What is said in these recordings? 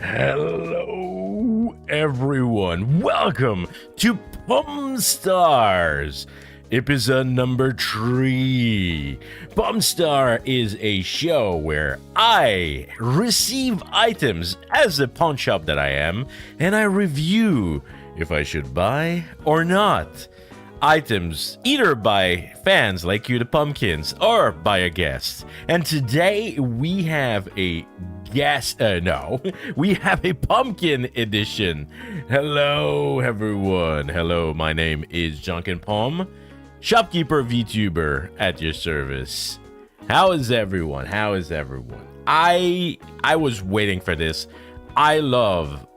Hello, everyone. Welcome to POMME Stars, episode number 3. POMME Star is a show where I receive items as a pawn shop that I am, and I review if I should buy or not. Items either by fans like you, the Pommekins, or by a guest. And today we have a guest. We have a Pommekins Edition. Hello, everyone. Hello, my name is Janken Pomme, shopkeeper VTuber at your service. How is everyone? I was waiting for this. I love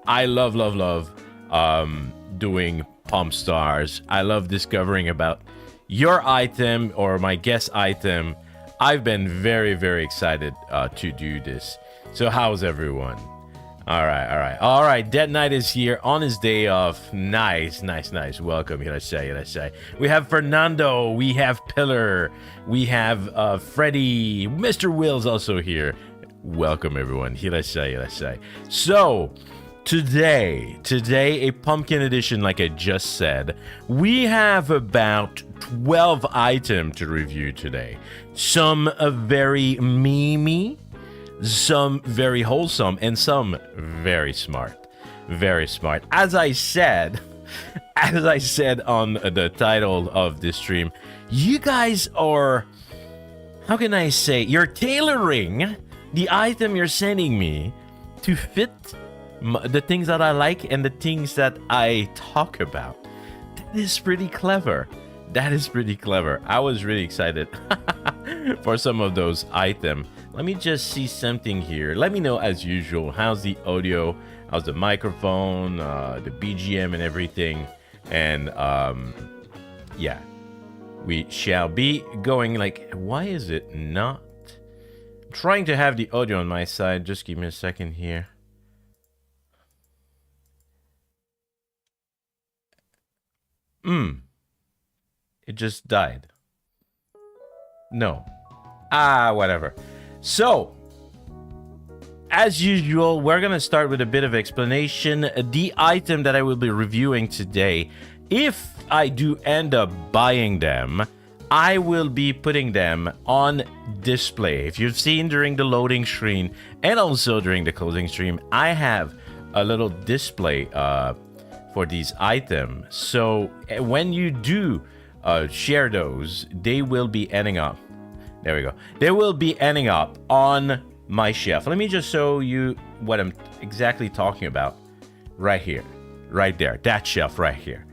doing POMME Stars. I love discovering about your item or my guest item. I've been very excited to do this. So how's everyone? All right. Dead Knight is here on his day off. Nice. Welcome. Hirasai. We have Fernando. We have Pillar. We have Freddy. Mr. Will's also here. Welcome everyone. Hirasai. So Today, a Pommekins Edition, like I just said. We have about 12 items to review today. Some very memey, some very wholesome, and some very smart. As I said on the title of this stream, you guys are, how can I say, you're tailoring the item you're sending me to fit the things that I like and the things that I talk about. That is pretty clever. I was really excited for some of those items. Let me just see something here. Let me know as usual. How's the audio? How's the microphone? The BGM and everything. And yeah, we shall be going. Like, why is it not? I'm trying to have the audio on my side. Just give me a second here. It just died. No. Whatever. So, as usual, we're gonna start with a bit of explanation. The item that I will be reviewing today, if I do end up buying them, I will be putting them on display. If you've seen during the loading screen and also during the closing stream, I have a little display for these items. So when you do share those, they will be ending up. There we go. They will be ending up on my shelf. Let me just show you what I'm exactly talking about. Right here. Right there. That shelf right here.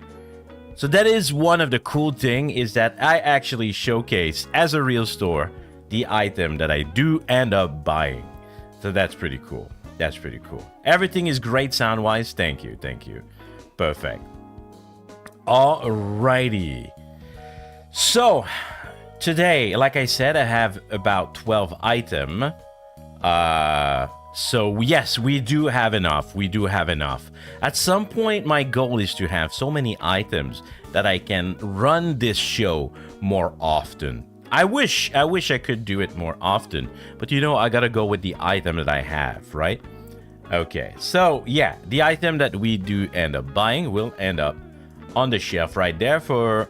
So that is one of the cool thing, is that I actually showcase as a real store the item that I do end up buying. So that's pretty cool. Everything is great sound-wise. Thank you. Perfect. Alrighty. So today, like I said, I have about 12 items. So yes, we do have enough. At some point, my goal is to have so many items that I can run this show more often. I wish I could do it more often, but you know, I gotta go with the item that I have, right? Okay, so yeah, the item that we do end up buying will end up on the shelf right there for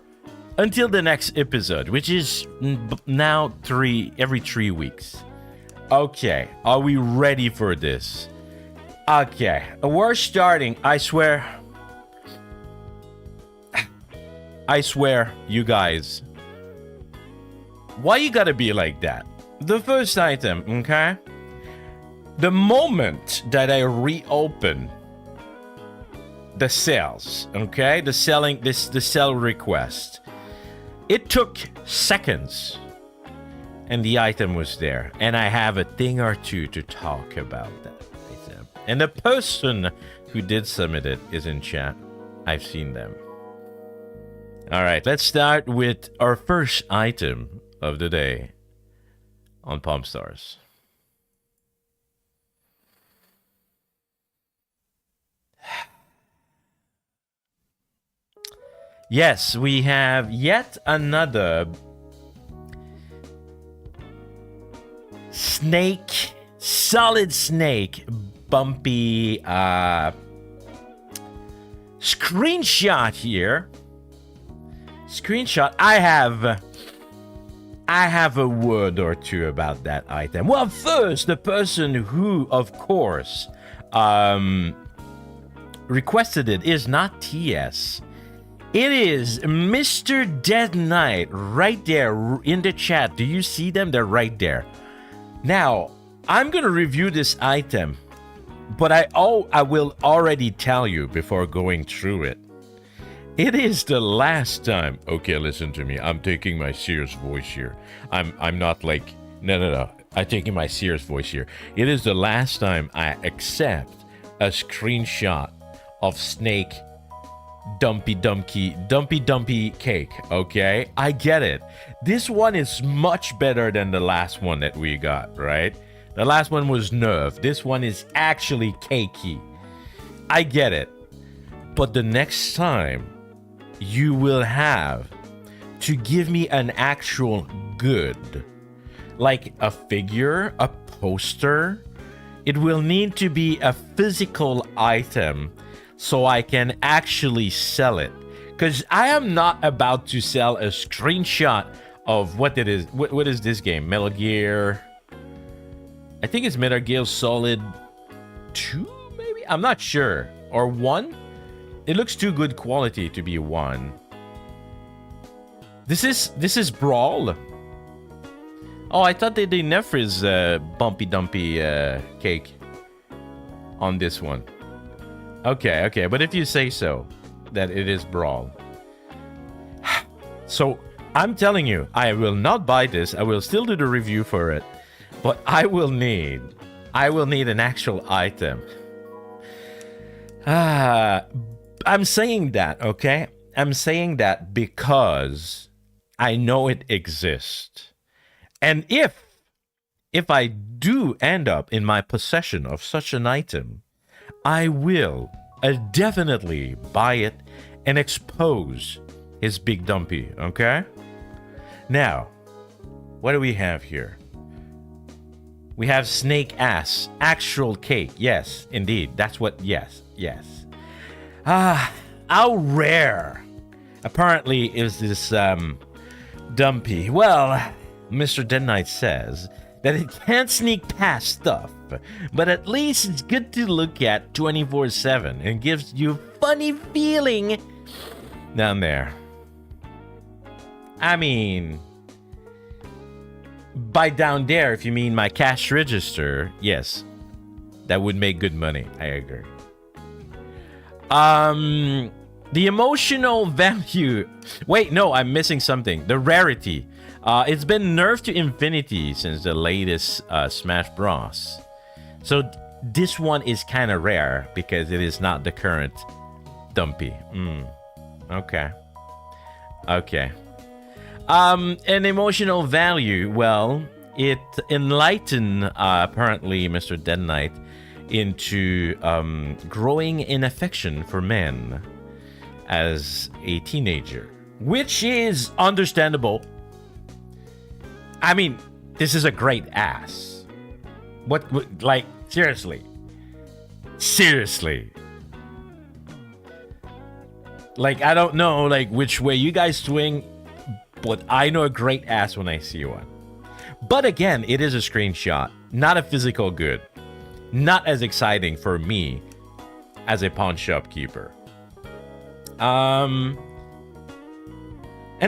until the next episode, which is now every 3 weeks. Okay, are we ready for this? Okay, we're starting. I swear, you guys, why you gotta be like that? The first item, okay? The moment that I reopen the sales, okay, the sell request, it took seconds, and the item was there, and I have a thing or two to talk about that item. And the person who did submit it is in chat. I've seen them. All right, let's start with our first item of the day on POMME Stars. Yes, we have yet another snake, solid snake bumpy screenshot here. Screenshot. I have a word or two about that item. Well, first, the person who, of course, requested it is not TS. It is Mr. Dead Knight right there in the chat. Do you see them? They're right there. Now, I'm going to review this item, but I will already tell you before going through it. It is the last time. Okay, listen to me. I'm taking my serious voice here. I'm not like, no. I'm taking my serious voice here. It is the last time I accept a screenshot of Snake dumpy cake. Okay, I get it. This one is much better than the last one that we got, right? The last one was Nerve. This one is actually cakey. I get it. But the next time, you will have to give me an actual good, like a figure, a poster. It will need to be a physical item so I can actually sell it. Because I am not about to sell a screenshot of what it is. What is this game? Metal Gear. I think it's Metal Gear Solid 2, maybe? I'm not sure. Or 1? It looks too good quality to be 1. This is Brawl. Oh, I thought they nerfed his bumpy dumpy cake on this one. Okay, but if you say so, that it is Brawl. So, I'm telling you, I will not buy this. I will still do the review for it. But I will need an actual item. I'm saying that, okay? I'm saying that because I know it exists. And if I do end up in my possession of such an item, I will definitely buy it and expose his big dumpy, okay? Now, what do we have here? We have Snake Ass, actual cake. Yes, indeed. That's what, yes. How rare, apparently, is this dumpy? Well, Mr. Dead Knight says that it can't sneak past stuff, but at least it's good to look at 24/7 and gives you a funny feeling down there. I mean, by down there, if you mean my cash register, yes, that would make good money. I agree. The emotional value. Wait, no, I'm missing something. The rarity. It's been nerfed to infinity since the latest Smash Bros. So this one is kind of rare because it is not the current dumpy. Okay. An emotional value. Well, it enlightened apparently Mr. Dead Knight into growing in affection for men as a teenager, which is understandable. I mean, this is a great ass. What like, seriously. Like, I don't know, like, which way you guys swing, but I know a great ass when I see one. But again, it is a screenshot, not a physical good. Not as exciting for me as a pawn shop keeper. And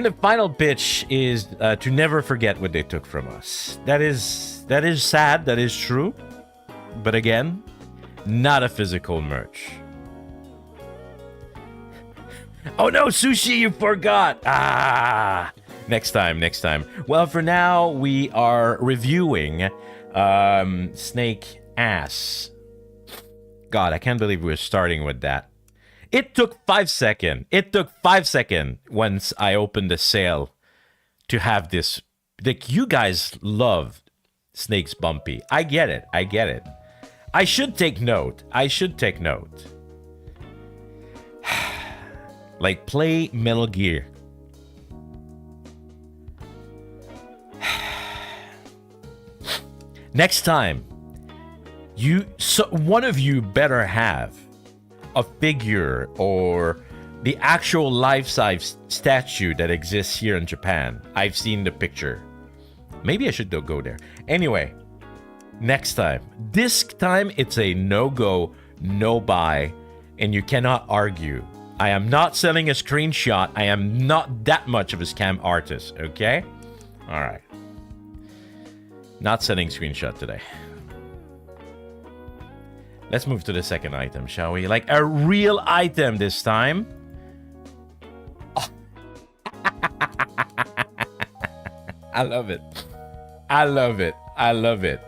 the final pitch is to never forget what they took from us. That is sad, that is true. But again, not a physical merch. Oh no, Sushi, you forgot! Next time. Well, for now, we are reviewing Snake Ass. God, I can't believe we're starting with that. It took 5 seconds. Once I opened the sale to have this. Like, you guys love Snake's Bumpy. I get it. I should take note. Like, play Metal Gear. Next time, one of you better have a figure or the actual life-size statue that exists here in Japan. I've seen the picture. Maybe I should go there. Anyway, next time. This time it's a no-go, no-buy, and you cannot argue. I am not selling a screenshot. I am not that much of a scam artist, okay? All right. Not selling screenshot today. Let's move to the second item, shall we? Like a real item this time. Oh. I love it. I love it. I love it.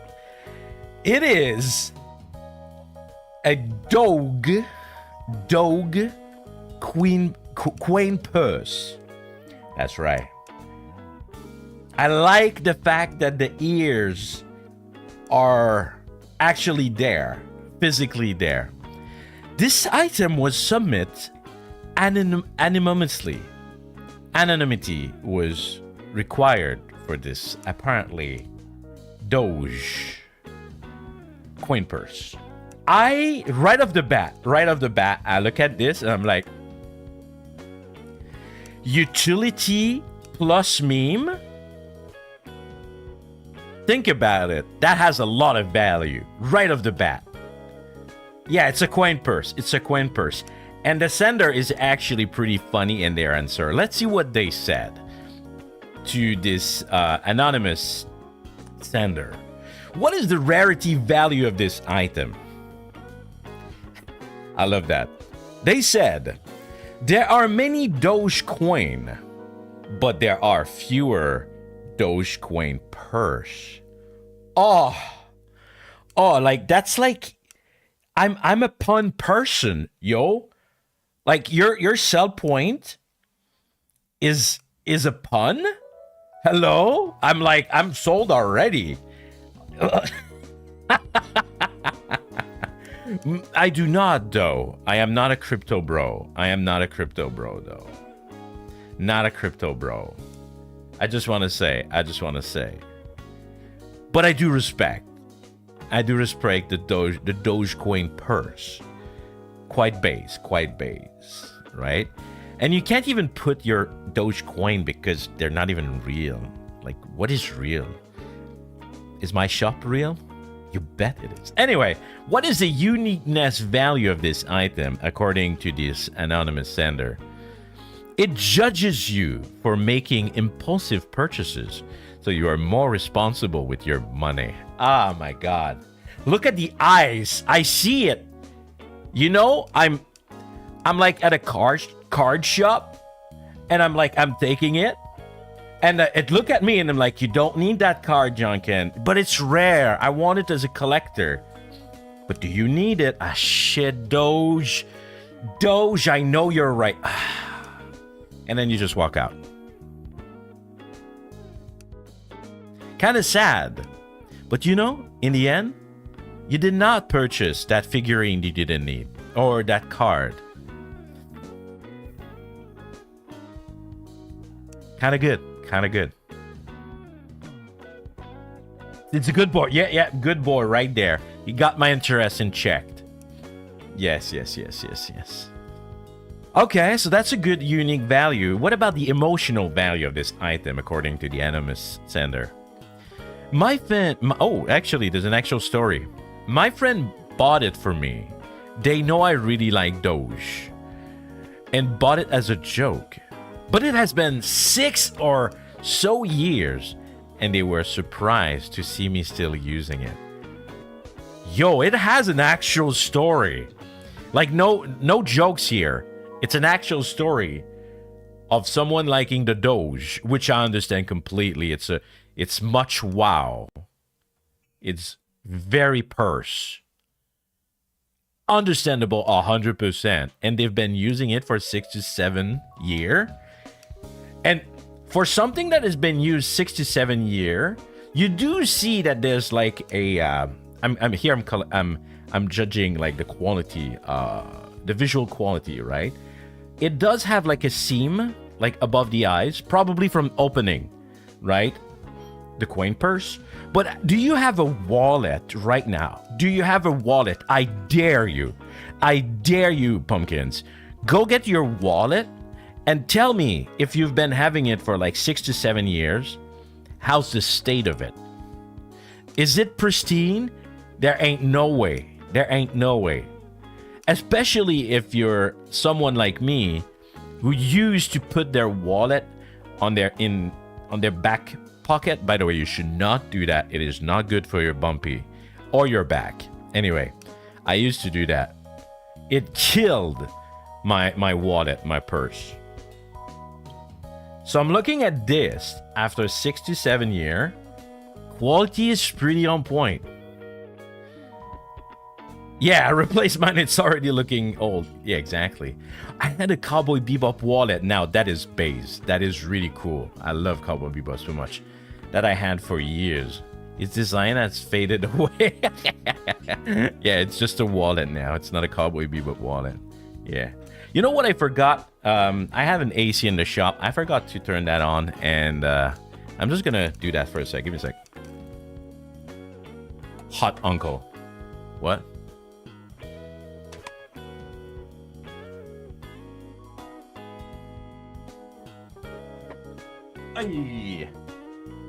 It is a Doge Queen purse. That's right. I like the fact that the ears are actually there, physically there. This item was submitted anonymously. Anonymity was required for this, apparently, Doge coin purse. Right off the bat, I look at this and I'm like, utility plus meme? Think about it. That has a lot of value right off the bat. Yeah, it's a coin purse. It's a coin purse. And the sender is actually pretty funny in their answer. Let's see what they said to this anonymous sender. What is the rarity value of this item? I love that. They said, there are many Dogecoin, but there are fewer Dogecoin purse. Oh, like that's like, I'm a pun person, yo. Like your sell point is a pun? Hello? I'm sold already. I do not, though. I am not a crypto bro. I am not a crypto bro, though. Not a crypto bro. I just want to say. But I do respect. the Dogecoin purse. Quite base, right? And you can't even put your Dogecoin because they're not even real. Like, what is real? Is my shop real? You bet it is. Anyway, what is the uniqueness value of this item according to this anonymous sender? It judges you for making impulsive purchases, so you are more responsible with your money. Ah, my God. Look at the eyes. I see it. You know, I'm like at a card shop, and I'm taking it. And it look at me and I'm like, you don't need that card, Janken. But it's rare. I want it as a collector. But do you need it? Ah, shit, Doge, I know you're right. And then you just walk out. Kind of sad. But you know, in the end, you did not purchase that figurine you didn't need. Or that card. Kind of good. It's a good boy. Yeah, good boy right there. You got my interest in checked. Yes. Okay, so that's a good unique value. What about the emotional value of this item according to the anonymous sender? My friend... actually, there's an actual story. My friend bought it for me. They know I really like Doge. And bought it as a joke. But it has been 6 or so years, and they were surprised to see me still using it. Yo, it has an actual story. Like, no jokes here. It's an actual story of someone liking the Doge, which I understand completely. It's much wow. It's very purse. Understandable 100%. And they've been using it for 6 to 7 years. And for something that has been used 6 to 7 years, you do see that there's like a I'm judging like the quality, the visual quality, right? It does have like a seam like above the eyes, probably from opening, right? the coin purse. But do you have a wallet right now? Do you have a wallet? I dare you. I dare you, Pommekins. Go get your wallet and tell me if you've been having it for like 6 to 7 years. How's the state of it? Is it pristine? There ain't no way. There ain't no way. Especially if you're someone like me who used to put their wallet on their back pocket. By the way, you should not do that. It is not good for your bumpy or your back. Anyway, I used to do that. It killed my wallet, my purse. So I'm looking at this after 6 to 7 years. Quality is pretty on point. Yeah, I replaced mine. It's already looking old. Yeah, exactly. I had a Cowboy Bebop wallet. Now, that is base. That is really cool. I love Cowboy Bebop so much. That I had for years. Its design has faded away. Yeah, it's just a wallet now. It's not a Cowboy Bebop wallet. Yeah. You know what I forgot? I have an AC in the shop. I forgot to turn that on. And I'm just going to do that for a sec. Give me a sec. Hot uncle. What? Ay.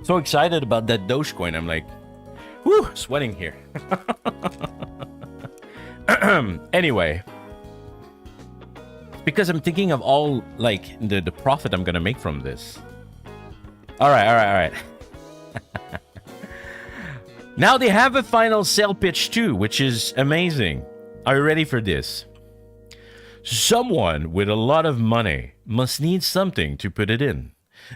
So excited about that Dogecoin. I'm like, whew, sweating here. Anyway, because I'm thinking of all like the profit I'm gonna make from this. All right. Now they have a final sale pitch too, which is amazing. Are you ready for this? Someone with a lot of money must need something to put it in.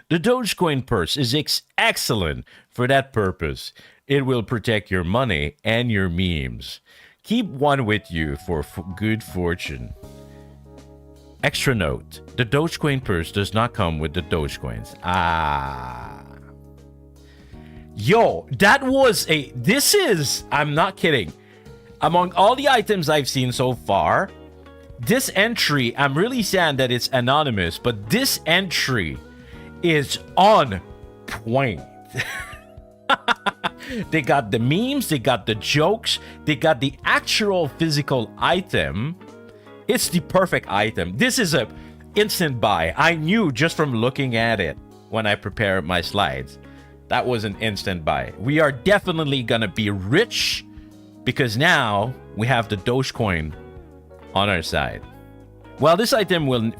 The Dogecoin purse is excellent for that purpose. It will protect your money and your memes. Keep one with you for good fortune. Extra note, the Dogecoin purse does not come with the Dogecoins. Yo, that was I'm not kidding. Among all the items I've seen so far, this entry, I'm really sad that it's anonymous, but this entry is on point. They got the memes, they got the jokes, they got the actual physical item. It's the perfect item. This is a instant buy. I knew just from looking at it when I prepared my slides. That was an instant buy. We are definitely gonna be rich because now we have the Dogecoin on our side. Well, this item will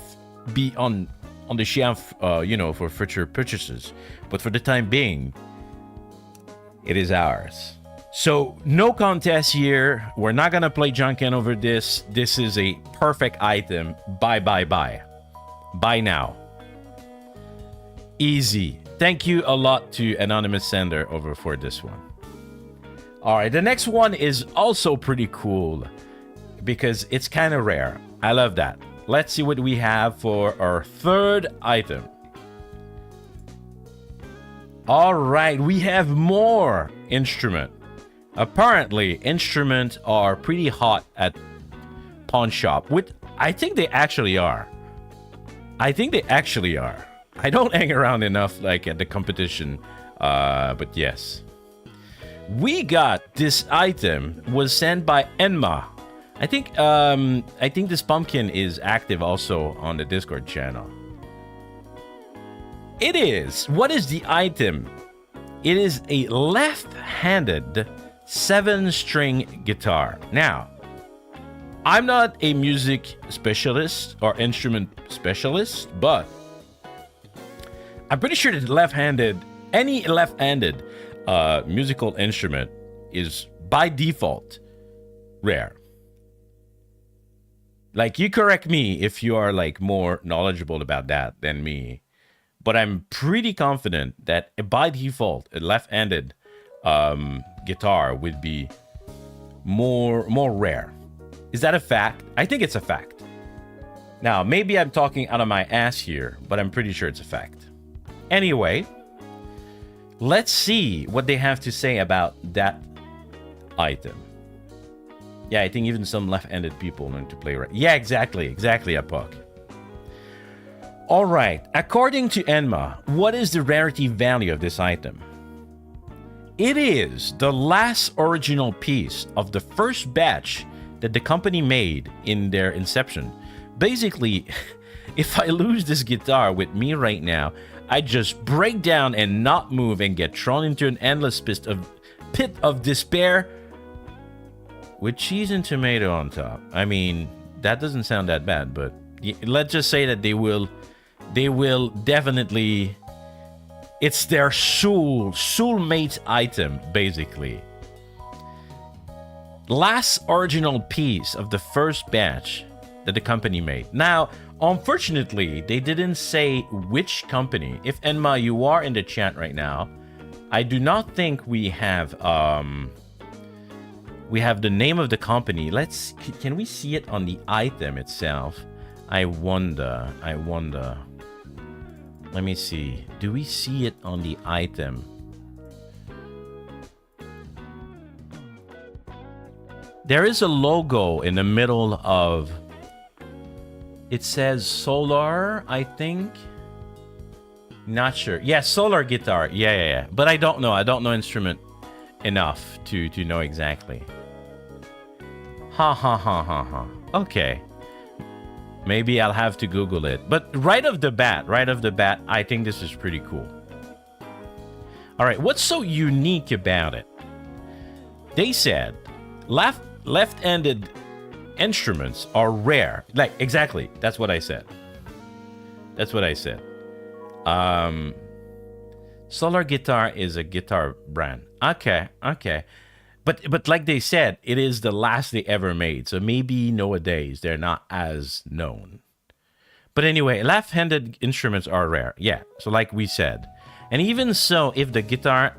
be on the shelf, for future purchases. But for the time being, it is ours. So, no contest here. We're not going to play Janken over this. This is a perfect item. Buy. Buy now. Easy. Thank you a lot to Anonymous Sender over for this one. All right, the next one is also pretty cool because it's kind of rare. I love that. Let's see what we have for our third item. All right, we have more instrument. Apparently, instruments are pretty hot at pawn shop. I think they actually are. I don't hang around enough like at the competition, but yes. We got this item was sent by Enma. I think this pumpkin is active also on the Discord channel. It is. What is the item? It is a left-handed 7-string guitar. Now, I'm not a music specialist or instrument specialist, but I'm pretty sure that any left-handed musical instrument is by default rare. Like, you correct me if you are like more knowledgeable about that than me, but I'm pretty confident that by default a left-handed guitar would be more rare. Is that a fact? I think it's a fact. Now, maybe I'm talking out of my ass here, but I'm pretty sure it's a fact. Anyway, let's see what they have to say about that item. Yeah, I think even some left-handed people learn to play right. Yeah, exactly, Apok. All right, according to Enma, what is the rarity value of this item? It is the last original piece of the first batch that the company made in their inception. Basically, if I lose this guitar with me right now, I just break down and not move and get thrown into an endless pit of despair with cheese and tomato on top. I mean, that doesn't sound that bad, but let's just say that they will definitely, it's their soulmate item, basically. Last original piece of the first batch that the company made. Now, unfortunately, they didn't say which company. If Enma, you are in the chat right now, I do not think we have the name of the company. Can we see it on the item itself? I wonder. Let me see. Do we see it on the item? There is a logo in the middle of... It says Solar, I think. Not sure. Yeah, Solar guitar. Yeah. But I don't know. I don't know instrument enough to know exactly. Ha. Okay. Maybe I'll have to Google it. But right off the bat, I think this is pretty cool. All right, what's so unique about it? They said left-handed instruments are rare. Like, exactly. That's what I said. Solar Guitar is a guitar brand. Okay. But like they said, it is the last they ever made. So maybe nowadays they're not as known. But anyway, left-handed instruments are rare. Yeah, so like we said. And even so, if the guitar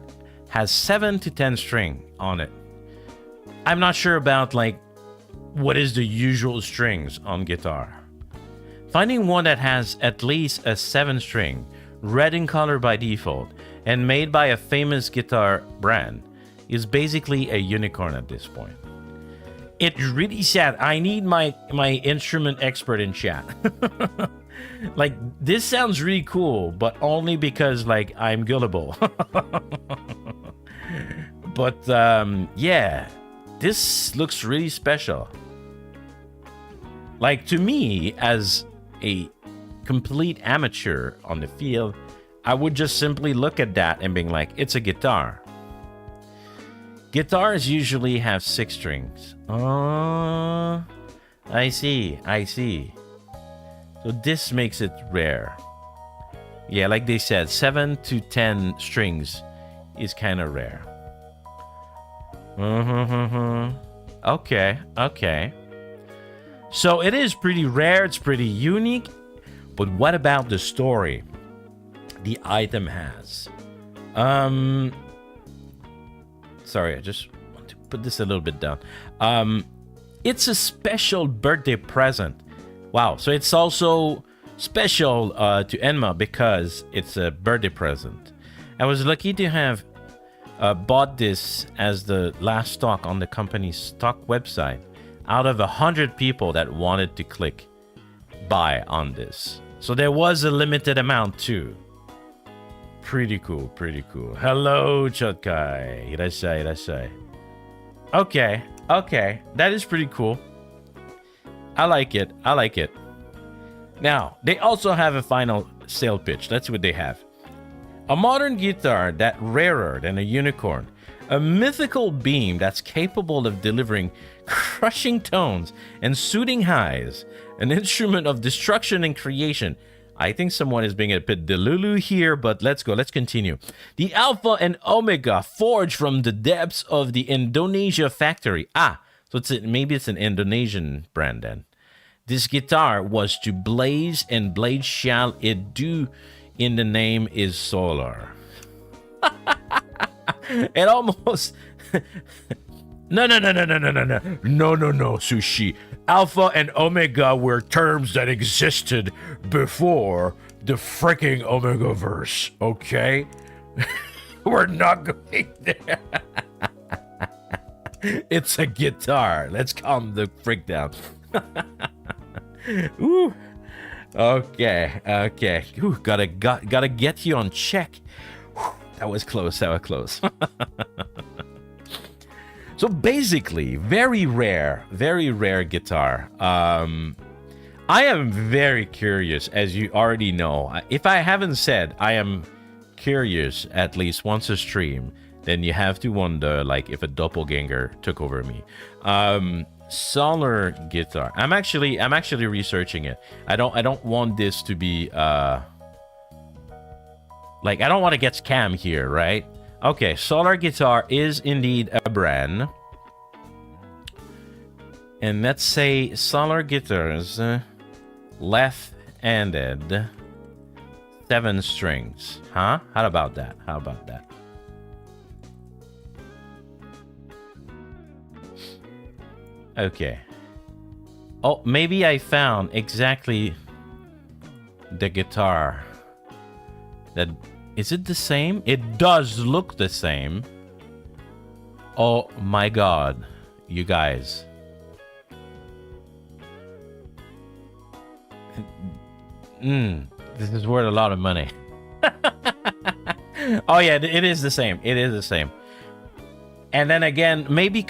has 7 to 10 string on it, I'm not sure about like what is the usual strings on guitar. Finding one that has at least a 7 string, red in color by default, and made by a famous guitar brand is basically a unicorn at this point. It's really sad. I need my instrument expert in chat. Like, this sounds really cool, but only because like I'm gullible. But yeah, this looks really special. Like, to me, as a complete amateur on the field, I would just simply look at that and being like, it's a guitar. Guitars usually have 6 strings. Oh, I see. So this makes it rare. Yeah, like they said, 7 to 10 strings is kind of rare. Okay. So it is pretty rare, it's pretty unique. But what about the story the item has? Sorry, I just want to put this a little bit down. It's a special birthday present. Wow, so it's also special to Enma because it's a birthday present. I was lucky to have bought this as the last stock on the company's stock website out of 100 people that wanted to click buy on this. So there was a limited amount too. Pretty cool. Hello, Chotkai. Irashai. Okay. That is pretty cool. I like it. Now, they also have a final sale pitch. That's what they have. A modern guitar that's rarer than a unicorn. A mythical beam that's capable of delivering crushing tones and soothing highs. An instrument of destruction and creation. I think someone is being a bit delulu here, but let's go. Let's continue. The Alpha and Omega forged from the depths of the Indonesia factory. So maybe it's an Indonesian brand then. This guitar was to blaze, and blaze shall it do. In the name is Solar. It almost... No, Sushi. Alpha and Omega were terms that existed before the freaking Omegaverse, okay? We're not going there. It's a guitar. Let's calm the freak down. Ooh. Okay. Ooh, gotta get you on check. That was close. That was close. So basically, very rare guitar. I am very curious, as you already know. If I haven't said I am curious at least once a stream, then you have to wonder, like, if a doppelganger took over me. Solar guitar. I'm actually researching it. I don't want this to be like, I don't want to get scammed here, right? Okay, Solar Guitar is indeed a brand. And let's say Solar Guitars, left-handed, 7 strings. Huh? How about that? How about that? Okay. Oh, maybe I found exactly the guitar. That is it the same? It does look the same. Oh my god, you guys. This is worth a lot of money. Oh yeah, it is the same. It is the same. And then again, maybe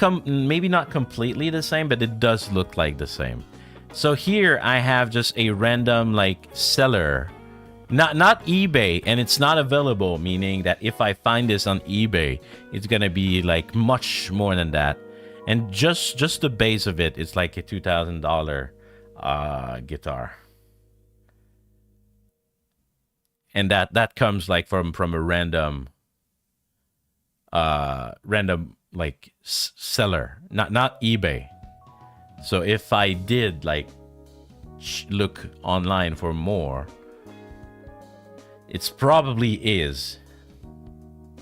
not completely the same, but it does look like the same. So here I have just a random like seller, not eBay, and it's not available, meaning that if I find this on eBay, it's gonna be like much more than that. And just the base of it is like a $2,000 guitar. And that comes like from a random like seller, not eBay. So if I did like look online for more, it's probably is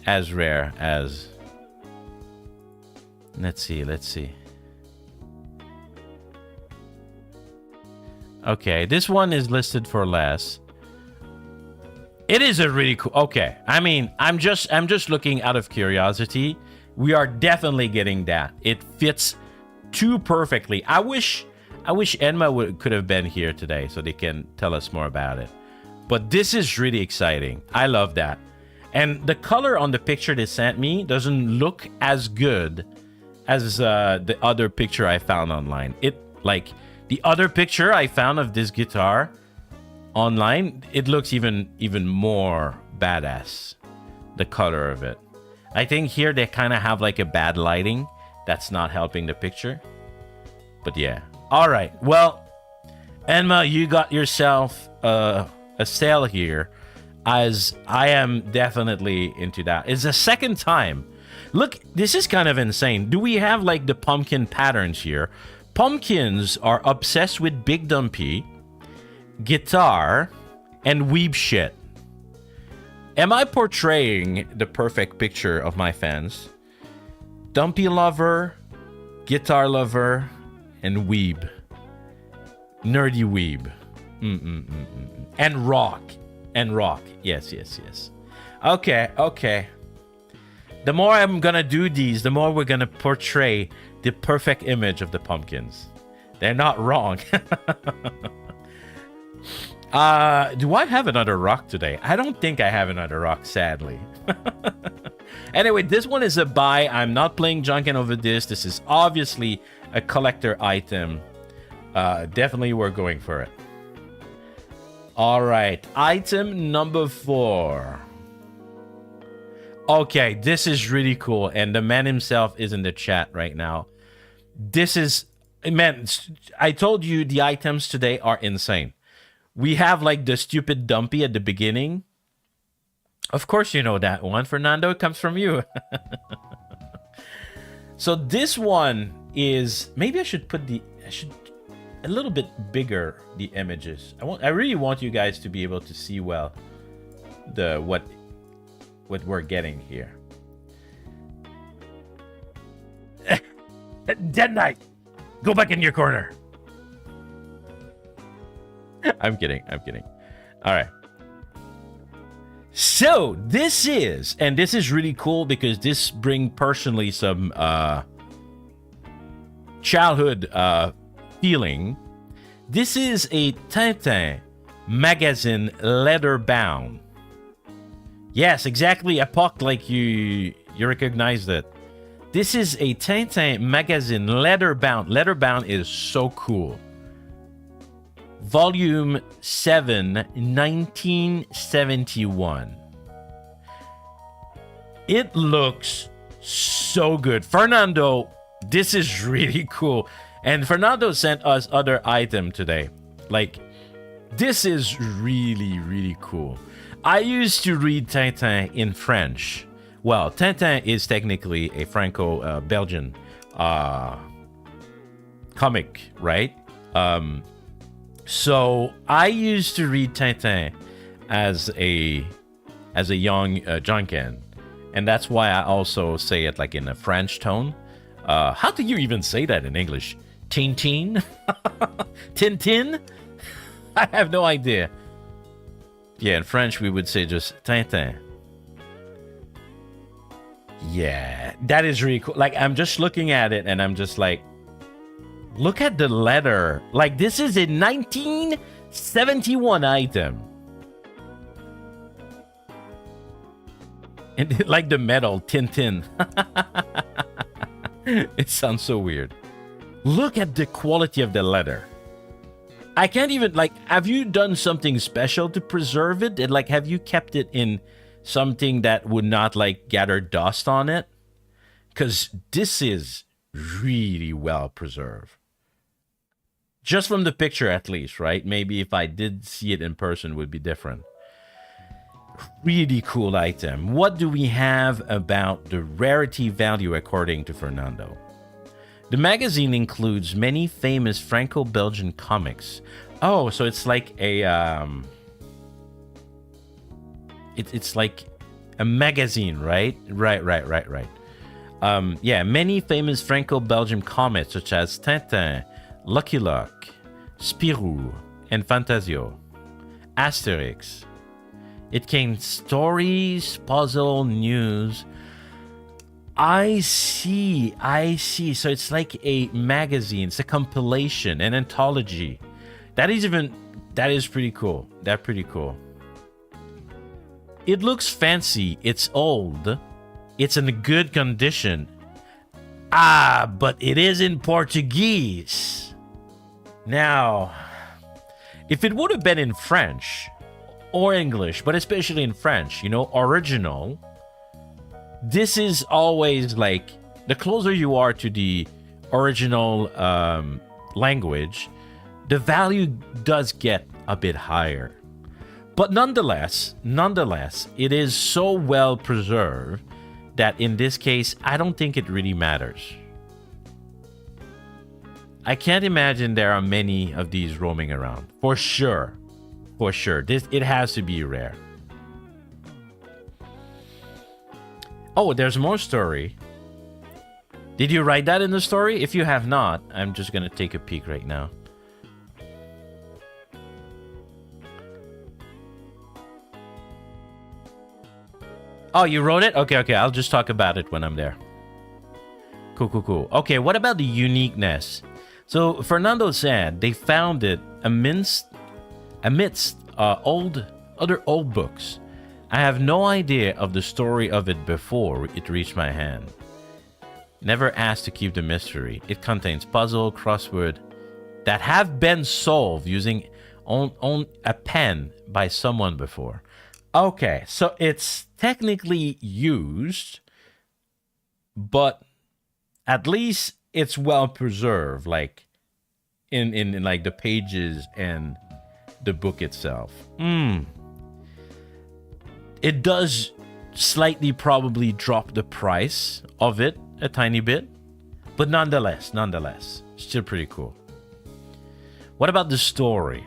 as rare as, let's see. Okay, this one is listed for less. It is a really cool. Okay, I mean, I'm just looking out of curiosity. We are definitely getting that. It fits too perfectly. I wish Enma could have been here today so they can tell us more about it. But this is really exciting. I love that. And the color on the picture they sent me doesn't look as good as the other picture I found online. It like the other picture I found of this guitar online, it looks even more badass, the color of it. I think here they kind of have like a bad lighting that's not helping the picture. But yeah. All right. Well, Enma, you got yourself a sale here, as I am definitely into that. It's the second time. Look, this is kind of insane. Do we have like the pumpkin patterns here? Pumpkins are obsessed with Big Dumpy, guitar, and weeb shit. Am I portraying the perfect picture of my fans? Dumpy lover, guitar lover, and weeb. Nerdy weeb. And rock. Yes. Okay. The more I'm gonna do these, the more we're gonna portray the perfect image of the pumpkins. They're not wrong. Do I have another rock today? I don't think I have another rock, sadly. Anyway, this one is a buy. I'm not playing Janken over this. This is obviously a collector item. Definitely we're going for it. All right, item number 4. Okay, this is really cool, and the man himself is in the chat right now. This is, man, I told you the items today are insane. We have like the stupid dumpy at the beginning. Of course you know that one, Fernando. It comes from you. So this one is, maybe I should put a little bit bigger the images. I really want you guys to be able to see well what we're getting here. Dead Knight, go back in your corner. I'm kidding. All right. So this is really cool because this brings personally some childhood feeling. This is a Tintin magazine leather bound. Yes, exactly. Epoch, like you recognized it. This is a Tintin magazine, leather bound. Leather bound is so cool. Volume 7, 1971. It looks so good. Fernando, this is really cool. And Fernando sent us other item today. Like, this is really, really cool. I used to read Tintin in French. Well, Tintin is technically a Franco-Belgian comic, right? So I used to read Tintin as a young Janken. And that's why I also say it like in a French tone. How do you even say that in English? Tintin? Tintin? I have no idea. Yeah, in French we would say just Tintin. Yeah, that is really cool. Like, I'm just looking at it and I'm just like, look at the letter. Like, this is a 1971 item. And like the metal, Tintin. It sounds so weird. Look at the quality of the leather. I can't even, like, have you done something special to preserve it? And, like, have you kept it in something that would not, like, gather dust on it? Because this is really well preserved. Just from the picture, at least, right? Maybe if I did see it in person, it would be different. Really cool item. What do we have about the rarity value according to Fernando? The magazine includes many famous Franco-Belgian comics. Oh, so it's like a it's like a magazine, right? Right. Yeah, many famous Franco-Belgian comics such as Tintin, Lucky Luck, Spirou, and Fantasio, Asterix. It contains stories, puzzle, news. I see. So it's like a magazine. It's a compilation, an anthology. That is pretty cool. That's pretty cool. It looks fancy. It's old. It's in good condition. But it is in Portuguese. Now, if it would have been in French or English, but especially in French, you know, original, this is always like, the closer you are to the original language, the value does get a bit higher. But nonetheless, it is so well preserved that in this case, I don't think it really matters. I can't imagine there are many of these roaming around. For sure. It has to be rare. Oh, there's more story. Did you write that in the story? If you have not, I'm just gonna take a peek right now. Oh, you wrote it? Okay. I'll just talk about it when I'm there. Cool. Okay, what about the uniqueness? So Fernando said they found it amidst other old books. I have no idea of the story of it before it reached my hand. Never asked to keep the mystery. It contains puzzle, crossword that have been solved using on a pen by someone before. Okay, so it's technically used, but at least it's well preserved, like in like the pages and the book itself. It does slightly probably drop the price of it a tiny bit, but nonetheless, still pretty cool. What about the story?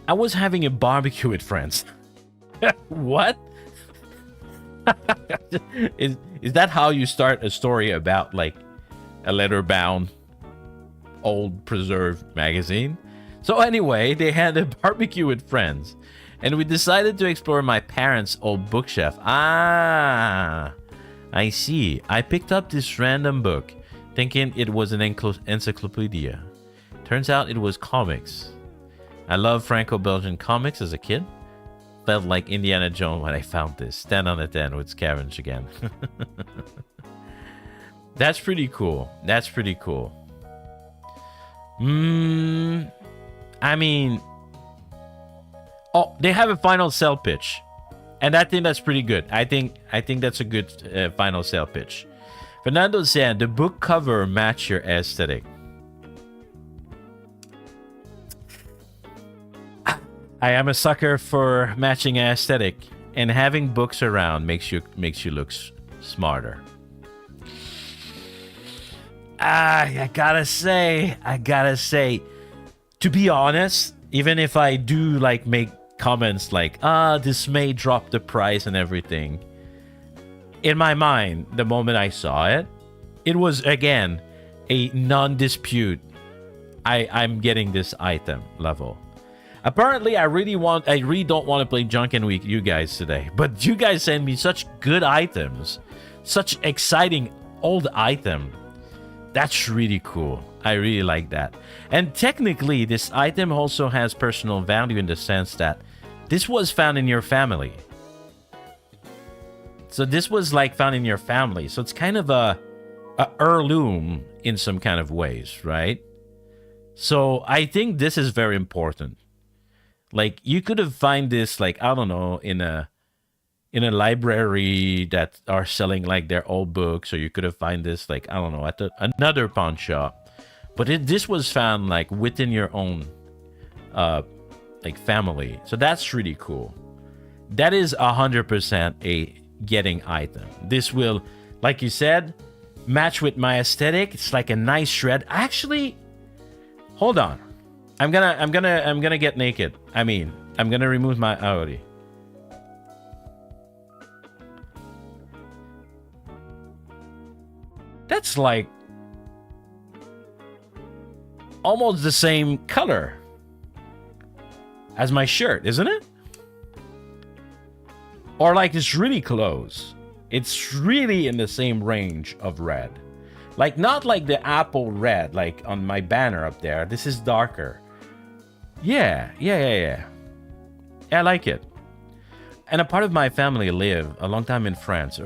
I was having a barbecue with friends. What? Is that how you start a story about like a leather-bound, old preserved magazine? So anyway, they had a barbecue with friends, and we decided to explore my parents' old bookshelf. I see. I picked up this random book, thinking it was an encyclopedia. Turns out it was comics. I loved Franco-Belgian comics as a kid. felt like Indiana Jones when I found this. 10 out of 10 with scavenge again. That's pretty cool. That's pretty cool. I mean, oh, they have a final sell pitch, and I think that's pretty good. I think that's a good final sell pitch. Fernando said the book cover match your aesthetic. I am a sucker for matching aesthetic, and having books around makes you look smarter. I gotta say, to be honest, even if I do like make comments like, this may drop the price and everything, in my mind, the moment I saw it, it was again a non-dispute. I'm getting this item level. Apparently, I really don't want to play Janken with you guys today, but you guys send me such good items, such exciting old item. That's really cool. I really like that. And technically, this item also has personal value in the sense that this was found in your family. So this was like found in your family. So it's kind of a heirloom in some kind of ways, right? So I think this is very important. Like you could have find this, like, I don't know, in a library that are selling like their old books, or you could have find this, like, I don't know, at another pawn shop. But this was found like within your own like family. So that's really cool. That is 100% a getting item. This will, like you said, match with my aesthetic. It's like a nice shred. Actually, hold on. I'm gonna get naked. I mean, I'm gonna remove my Audi. That's like almost the same color as my shirt, isn't it? Or like it's really close. It's really in the same range of red. Like not like the apple red, like on my banner up there. This is darker. Yeah. I like it. And a part of my family lived a long time in France.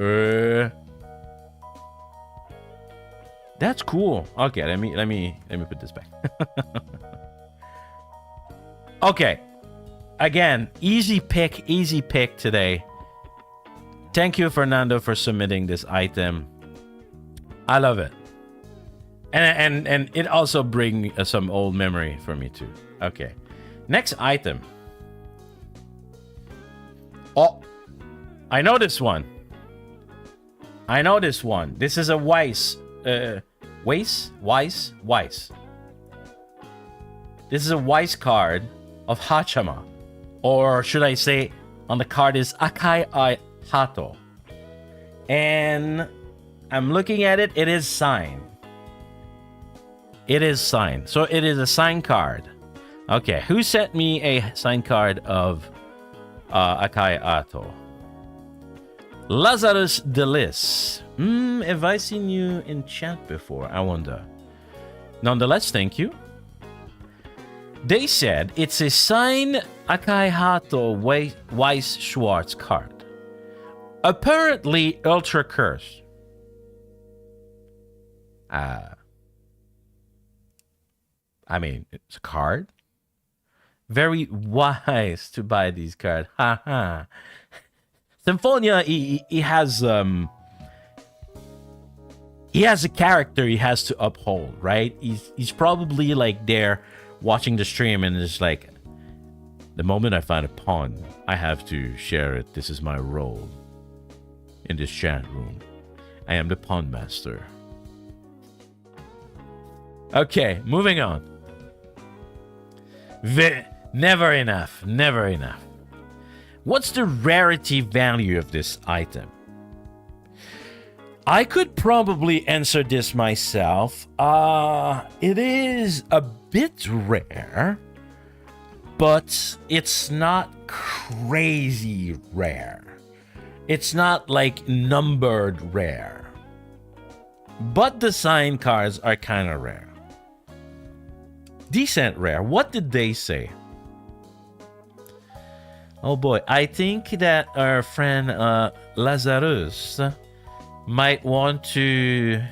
That's cool. Okay, let me put this back. Okay. Again, easy pick today. Thank you, Fernando, for submitting this item. I love it. And it also brings some old memory for me too. Okay. Next item. Oh, I know this one. This is a Weiss. Weiss. This is a Weiss card of Hachama. Or should I say, on the card is Akai Hato. And I'm looking at it. It is signed. So it is a signed card. Okay, who sent me a signed card of Akai Hato? Lazarus Delis. Have I seen you in chat before? I wonder. Nonetheless, thank you. They said it's a signed Akai Hato Weiss Schwartz card. Apparently ultra cursed. I mean, it's a card. Very wise to buy these cards. Haha. Symphonia, he has a character he has to uphold, right? He's probably like there watching the stream and is like, the moment I find a pawn, I have to share it. This is my role in this chat room. I am the pawn master. Okay, moving on. Never enough. What's the rarity value of this item? I could probably answer this myself. It is a bit rare, but it's not crazy rare. It's not like numbered rare. But the signed cards are kind of rare. Decent rare. What did they say? Oh boy, I think that our friend Lazarus might want to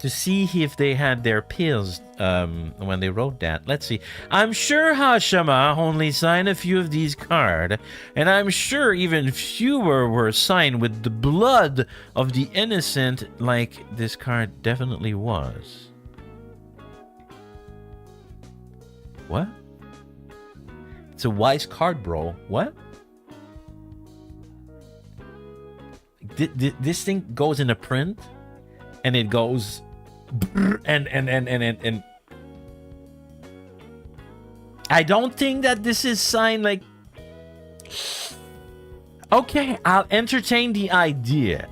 see if they had their pills when they wrote that. Let's see. I'm sure Hashama only signed a few of these cards, and I'm sure even fewer were signed with the blood of the innocent, like this card definitely was. What? It's a wise card, bro. What? This thing goes in a print, and it goes, and I don't think that this is signed like. Okay, I'll entertain the idea.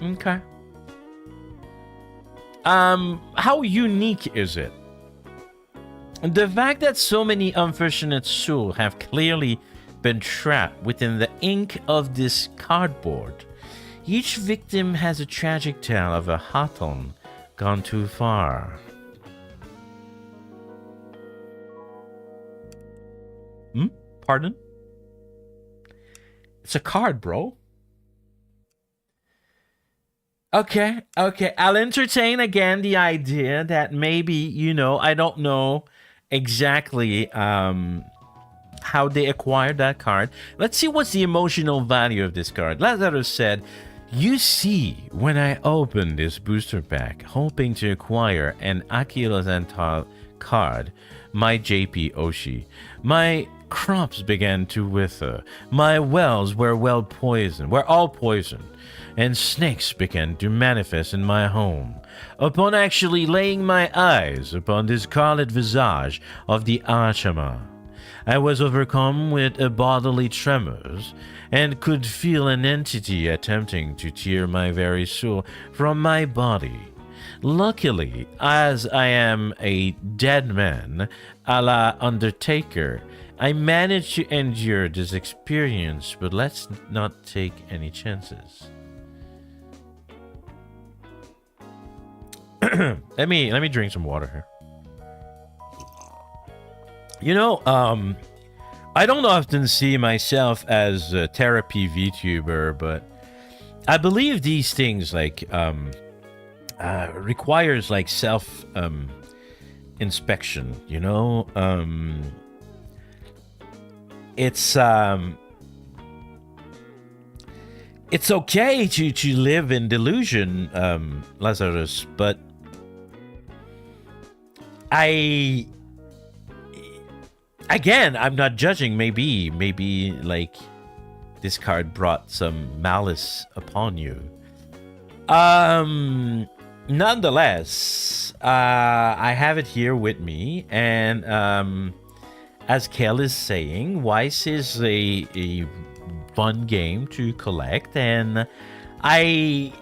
Okay. How unique is it? The fact that so many unfortunate souls have clearly been trapped within the ink of this cardboard. Each victim has a tragic tale of a Haton gone too far. Pardon? It's a card, bro. Okay. I'll entertain again the idea that maybe, I don't know exactly how they acquired that card. Let's see what's the emotional value of this card. Lazarus said, "You see, when I opened this booster pack, hoping to acquire an Akira Zental card, my JP Oshi, my crops began to wither, my wells were all poisoned, and snakes began to manifest in my home. Upon actually laying my eyes upon this scarlet visage of the Ashama, I was overcome with a bodily tremors and could feel an entity attempting to tear my very soul from my body. Luckily, as I am a dead man, a la Undertaker, I managed to endure this experience, but let's not take any chances." let me drink some water here. I don't often see myself as a therapy VTuber, but I believe these things requires self inspection. It's okay to live in delusion, Lazarus, but I'm not judging. Maybe this card brought some malice upon you. Nonetheless, I have it here with me, and as Kel is saying, Weiss is a fun game to collect, and I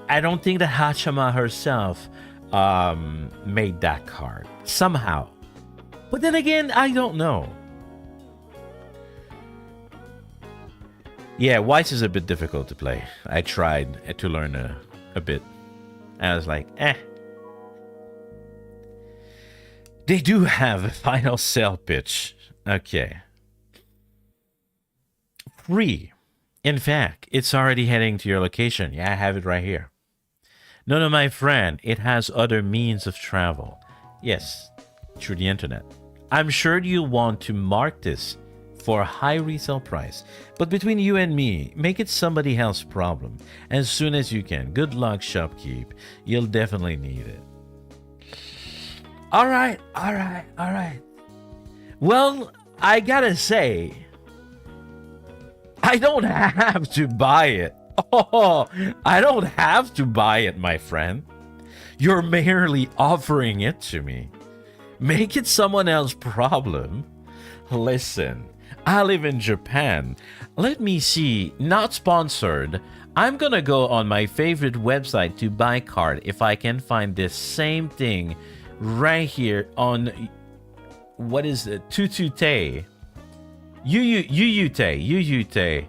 don't think that Hachama herself made that card somehow. But then again, I don't know. Yeah, Weiss is a bit difficult to play. I tried to learn a bit. I was like, They do have a final sell pitch. Okay. Free. In fact, it's already heading to your location. Yeah, I have it right here. No, my friend. It has other means of travel. Yes, through the internet. I'm sure you'll want to mark this for a high resale price. But between you and me, make it somebody else's problem as soon as you can. Good luck, shopkeep. You'll definitely need it. All right. Well, I gotta say, I don't have to buy it. Oh, I don't have to buy it, my friend. You're merely offering it to me. Make it someone else's problem. Listen, I live in Japan. Let me see. Not sponsored. I'm gonna go on my favorite website to buy card if I can find this same thing right here on, what is it? Tutute. Yuyute.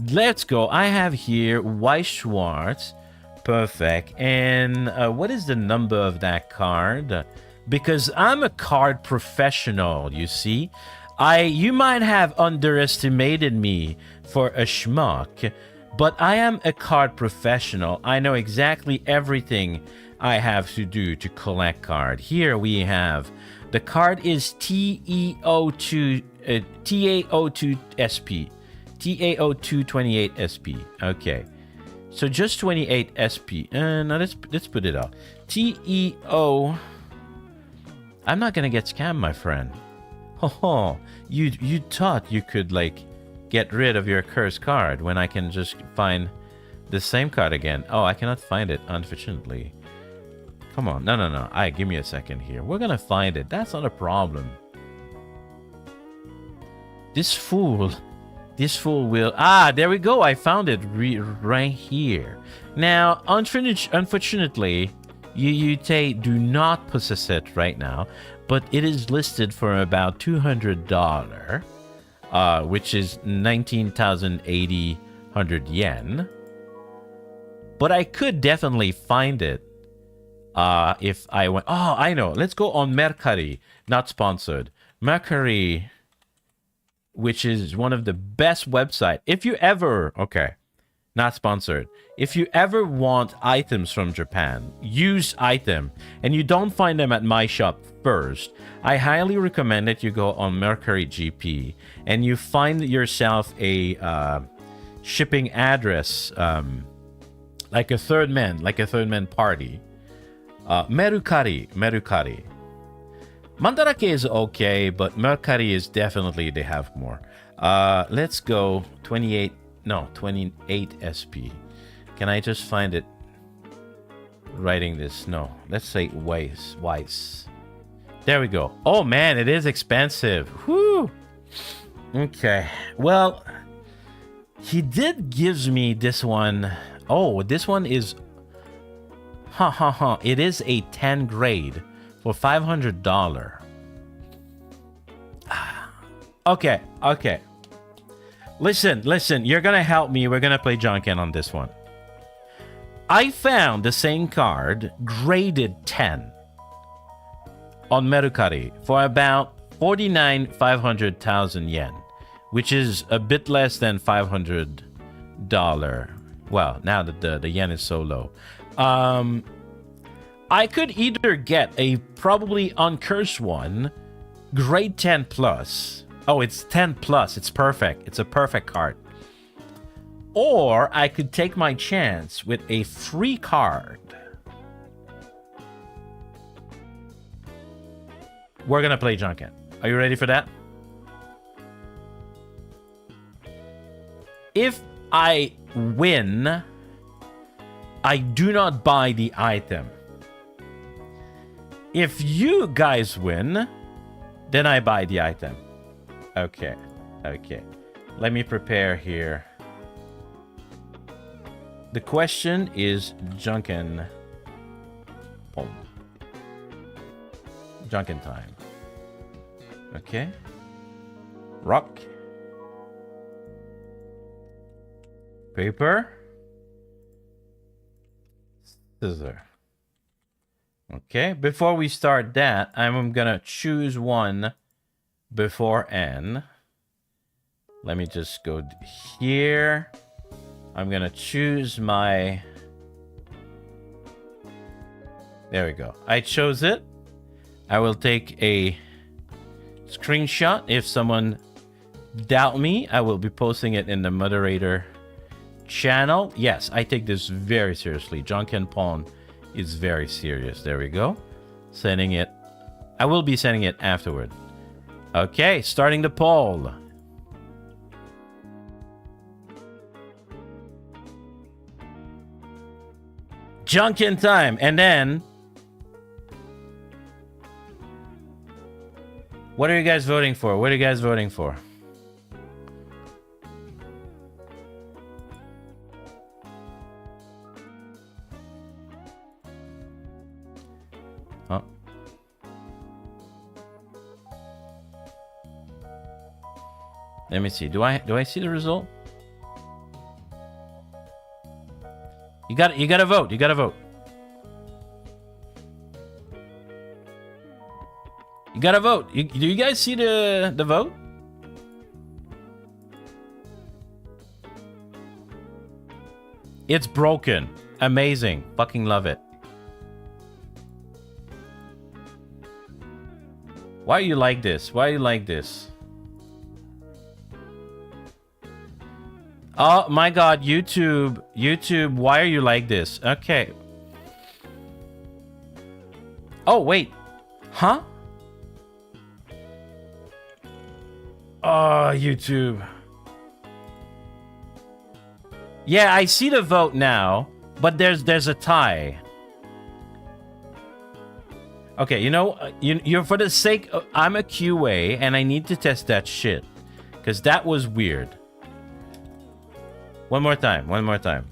Let's go. I have here Weiss Schwartz. Perfect. And what is the number of that card? Because I'm a card professional, you see. You might have underestimated me for a schmuck, but I am a card professional. I know exactly everything I have to do to collect card. Here we have the card is TAO2 SP. TAO228 SP. Okay. So just 28 SP. Now let's put it out. TEO. I'm not gonna get scammed, my friend. Oh, you thought you could like get rid of your cursed card when I can just find the same card again. Oh, I cannot find it, unfortunately. Come on, no. Give me a second here. We're gonna find it. That's not a problem. This fool will. There we go. I found it right here. Now, unfortunately, you do not possess it right now, but it is listed for about $200, which is 19,800 yen. But I could definitely find it if I went. Oh, I know. Let's go on Mercari. Not sponsored. Mercari, which is one of the best websites. If you ever, okay, not sponsored. If you ever want items from Japan, used item, and you don't find them at my shop first, I highly recommend that you go on Mercari GP and you find yourself a shipping address, like a third man party. Mercari. Mandarake is okay, but Mercari is definitely, they have more. Let's go 28 SP. Can I just find it writing this? No, let's say Weiss. There we go. Oh man, it is expensive. Whew. Okay, well, he did gives me this one. Oh, this one is it is a 10 grade for $500. Okay. Listen, you're gonna help me. We're gonna play Janken on this one. I found the same card graded 10 on Mercari for about 500,000 yen, which is a bit less than $500. Well, now that the yen is so low. I could either get a probably uncursed one, grade 10 plus. Oh, it's 10 plus. It's perfect. It's a perfect card. Or I could take my chance with a free card. We're going to play Janken. Are you ready for that? If I win, I do not buy the item. If you guys win, then I buy the item. Okay. Let me prepare here. The question is Janken. Janken time. Okay. Rock. Paper. Scissor. Okay. Before we start that, I'm gonna choose one before N. Let me just go here. I'm gonna choose my. There we go. I chose it. I will take a screenshot. If someone doubt me, I will be posting it in the moderator channel. Yes, I take this very seriously. Janken Pawn is very serious. There we go. Sending it. I will be sending it afterward. Okay, starting the poll. Janken time, and then what are you guys voting for? What are you guys voting for? Huh? Let me see. Do I see the result? You gotta vote. You gotta vote. You gotta vote. Do you guys see the vote? It's broken. Amazing. Fucking love it. Why are you like this? Why are you like this? Oh my god, YouTube. YouTube, why are you like this? Okay. Oh, wait. Huh? Oh, YouTube. Yeah, I see the vote now, but there's a tie. Okay, you know, you're for the sake of, I'm a QA and I need to test that shit, because that was weird. One more time, one more time.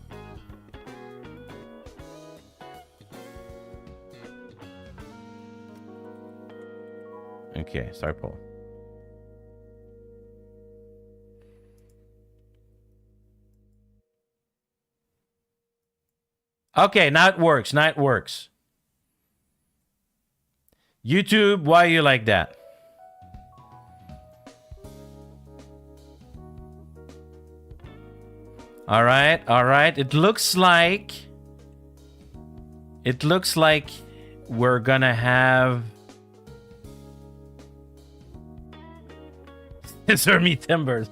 Okay, start poll. Okay, now it works. Now it works. YouTube, why are you like that? All right, all right. It looks like we're gonna have Scissor me timbers.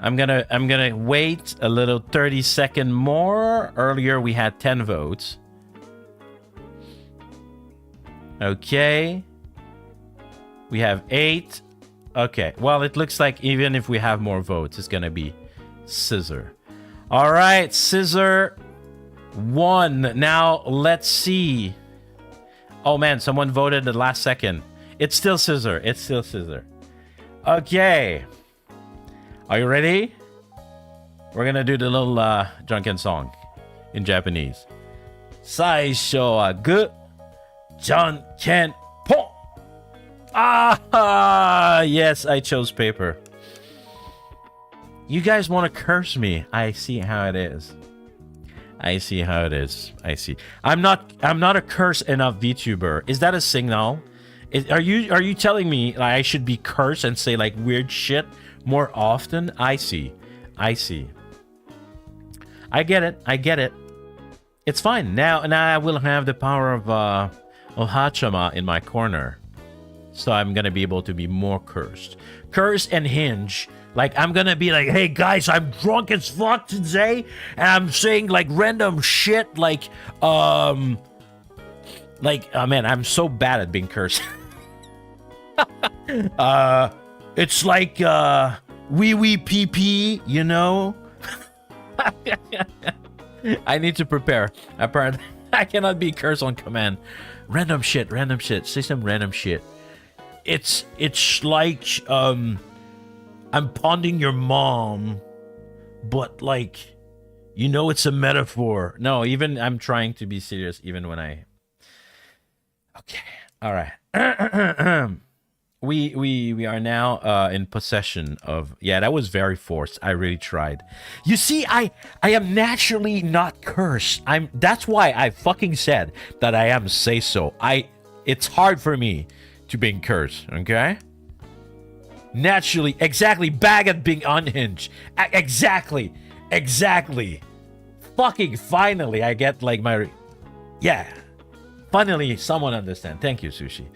I'm gonna wait a little 30-second more. Earlier we had 10 votes. Okay. We have 8. Okay. Well, it looks like even if we have more votes, it's gonna be Scissor. All right, Scissor won. Now let's see. Oh man, someone voted the last second. It's still Scissor. It's still Scissor. Okay. Are you ready? We're gonna do the little Janken song in Japanese. Saisho wa gu Janken po. Ah, yes, I chose paper. You guys want to curse me? I see how it is. I see how it is. I see. I'm not a curse enough VTuber. Is that a signal? Are you telling me like, I should be cursed and say like weird shit more often? I see. I see. I get it. I get it. It's fine. Now I will have the power of Ohachama in my corner. So I'm going to be able to be more cursed. Curse and hinge. Like, I'm going to be like, hey, guys, I'm drunk as fuck today. And I'm saying, like, random shit. Like, oh, man, I'm so bad at being cursed. It's like, wee pee pee, you know? I need to prepare. Apparently, I cannot be cursed on command. Random shit. Say some random shit. It's like, I'm ponding your mom, but like, you know, it's a metaphor. No, even I'm trying to be serious even when I... Okay. All right. We are now in possession of... Yeah, that was very forced. I really tried. You see, I am naturally not cursed. That's why I fucking said that I am say so. It's hard for me to being cursed, okay? Naturally, exactly, bag at being unhinged. Exactly. Fucking finally, I get like my... Yeah. Finally, someone understand. Thank you, Sushi.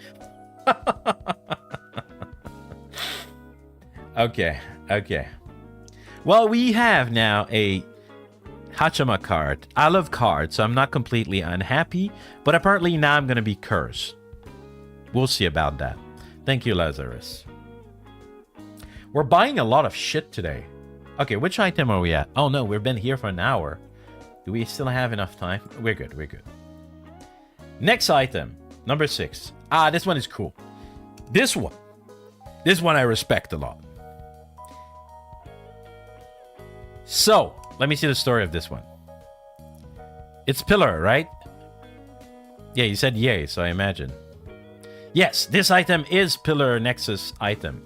Okay. Well, we have now a Hachama card. I love cards, so I'm not completely unhappy. But apparently now I'm going to be cursed. We'll see about that. Thank you, Lazarus. We're buying a lot of shit today. Okay, which item are we at? Oh no, we've been here for an hour. Do we still have enough time? We're good. Next item, number 6. Ah, this one is cool. This one I respect a lot. So, let me see the story of this one. It's Pillar, right? Yeah, you said yay, so I imagine. Yes, this item is Pillar Nexus item.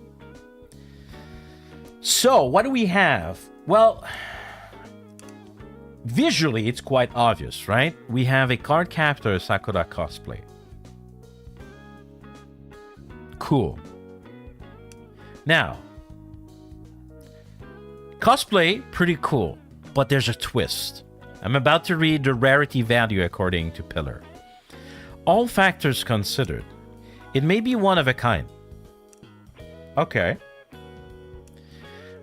So, what do we have? Well, visually, it's quite obvious, right? We have a card captor Sakura cosplay. Cool. Now, cosplay, pretty cool, but there's a twist. I'm about to read the rarity value according to Pillar. All factors considered, it may be one of a kind. Okay.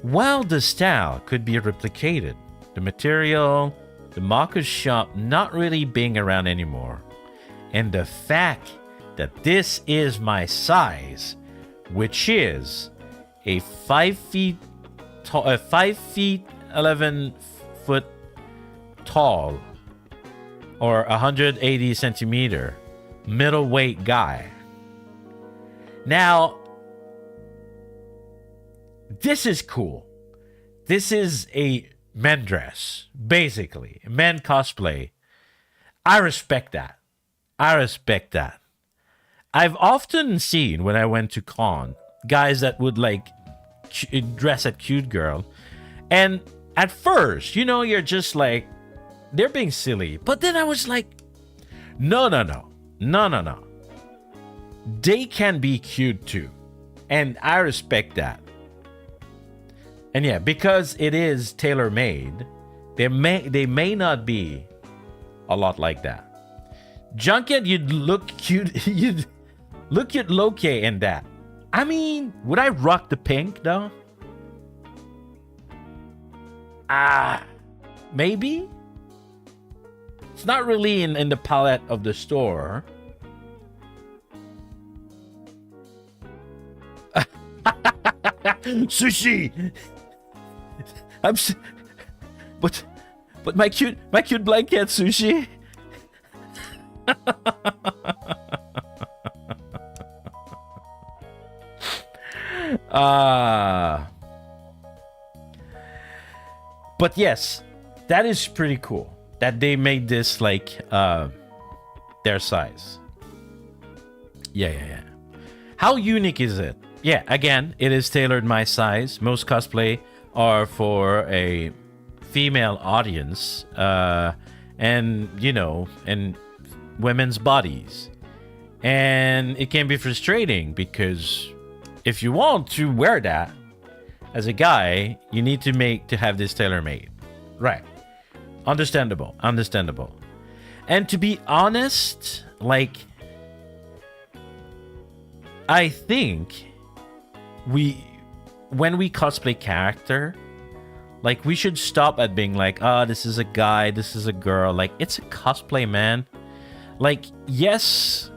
While the style could be replicated, the material, the marker's shop not really being around anymore, and the fact that this is my size, which is a 5 feet tall, 5 feet 11 foot tall, or 180 centimeter middleweight guy. Now, this is cool. This is a men dress, basically. Men cosplay. I respect that. I respect that. I've often seen when I went to con, guys that would like dress a cute girl. And at first, you know, you're just like, they're being silly. But then I was like, no. They can be cute too. And I respect that. And yeah, because it is tailor-made, they may not be a lot like that. Janken, you'd look cute. You'd look cute low-key in that. I mean, would I rock the pink though? Maybe. It's not really in the palette of the store. Sushi. But my cute blanket, Sushi. But yes, that is pretty cool that they made this like their size. Yeah. How unique is it? Yeah, again, it is tailored my size. Most cosplay are for a female audience, and you know, and women's bodies, and it can be frustrating because if you want to wear that as a guy, you need to have this tailor-made, right? Understandable. And to be honest, like, I think when we cosplay character, like, we should stop at being like, this is a guy, this is a girl. Like, it's a cosplay, man. Like, yes,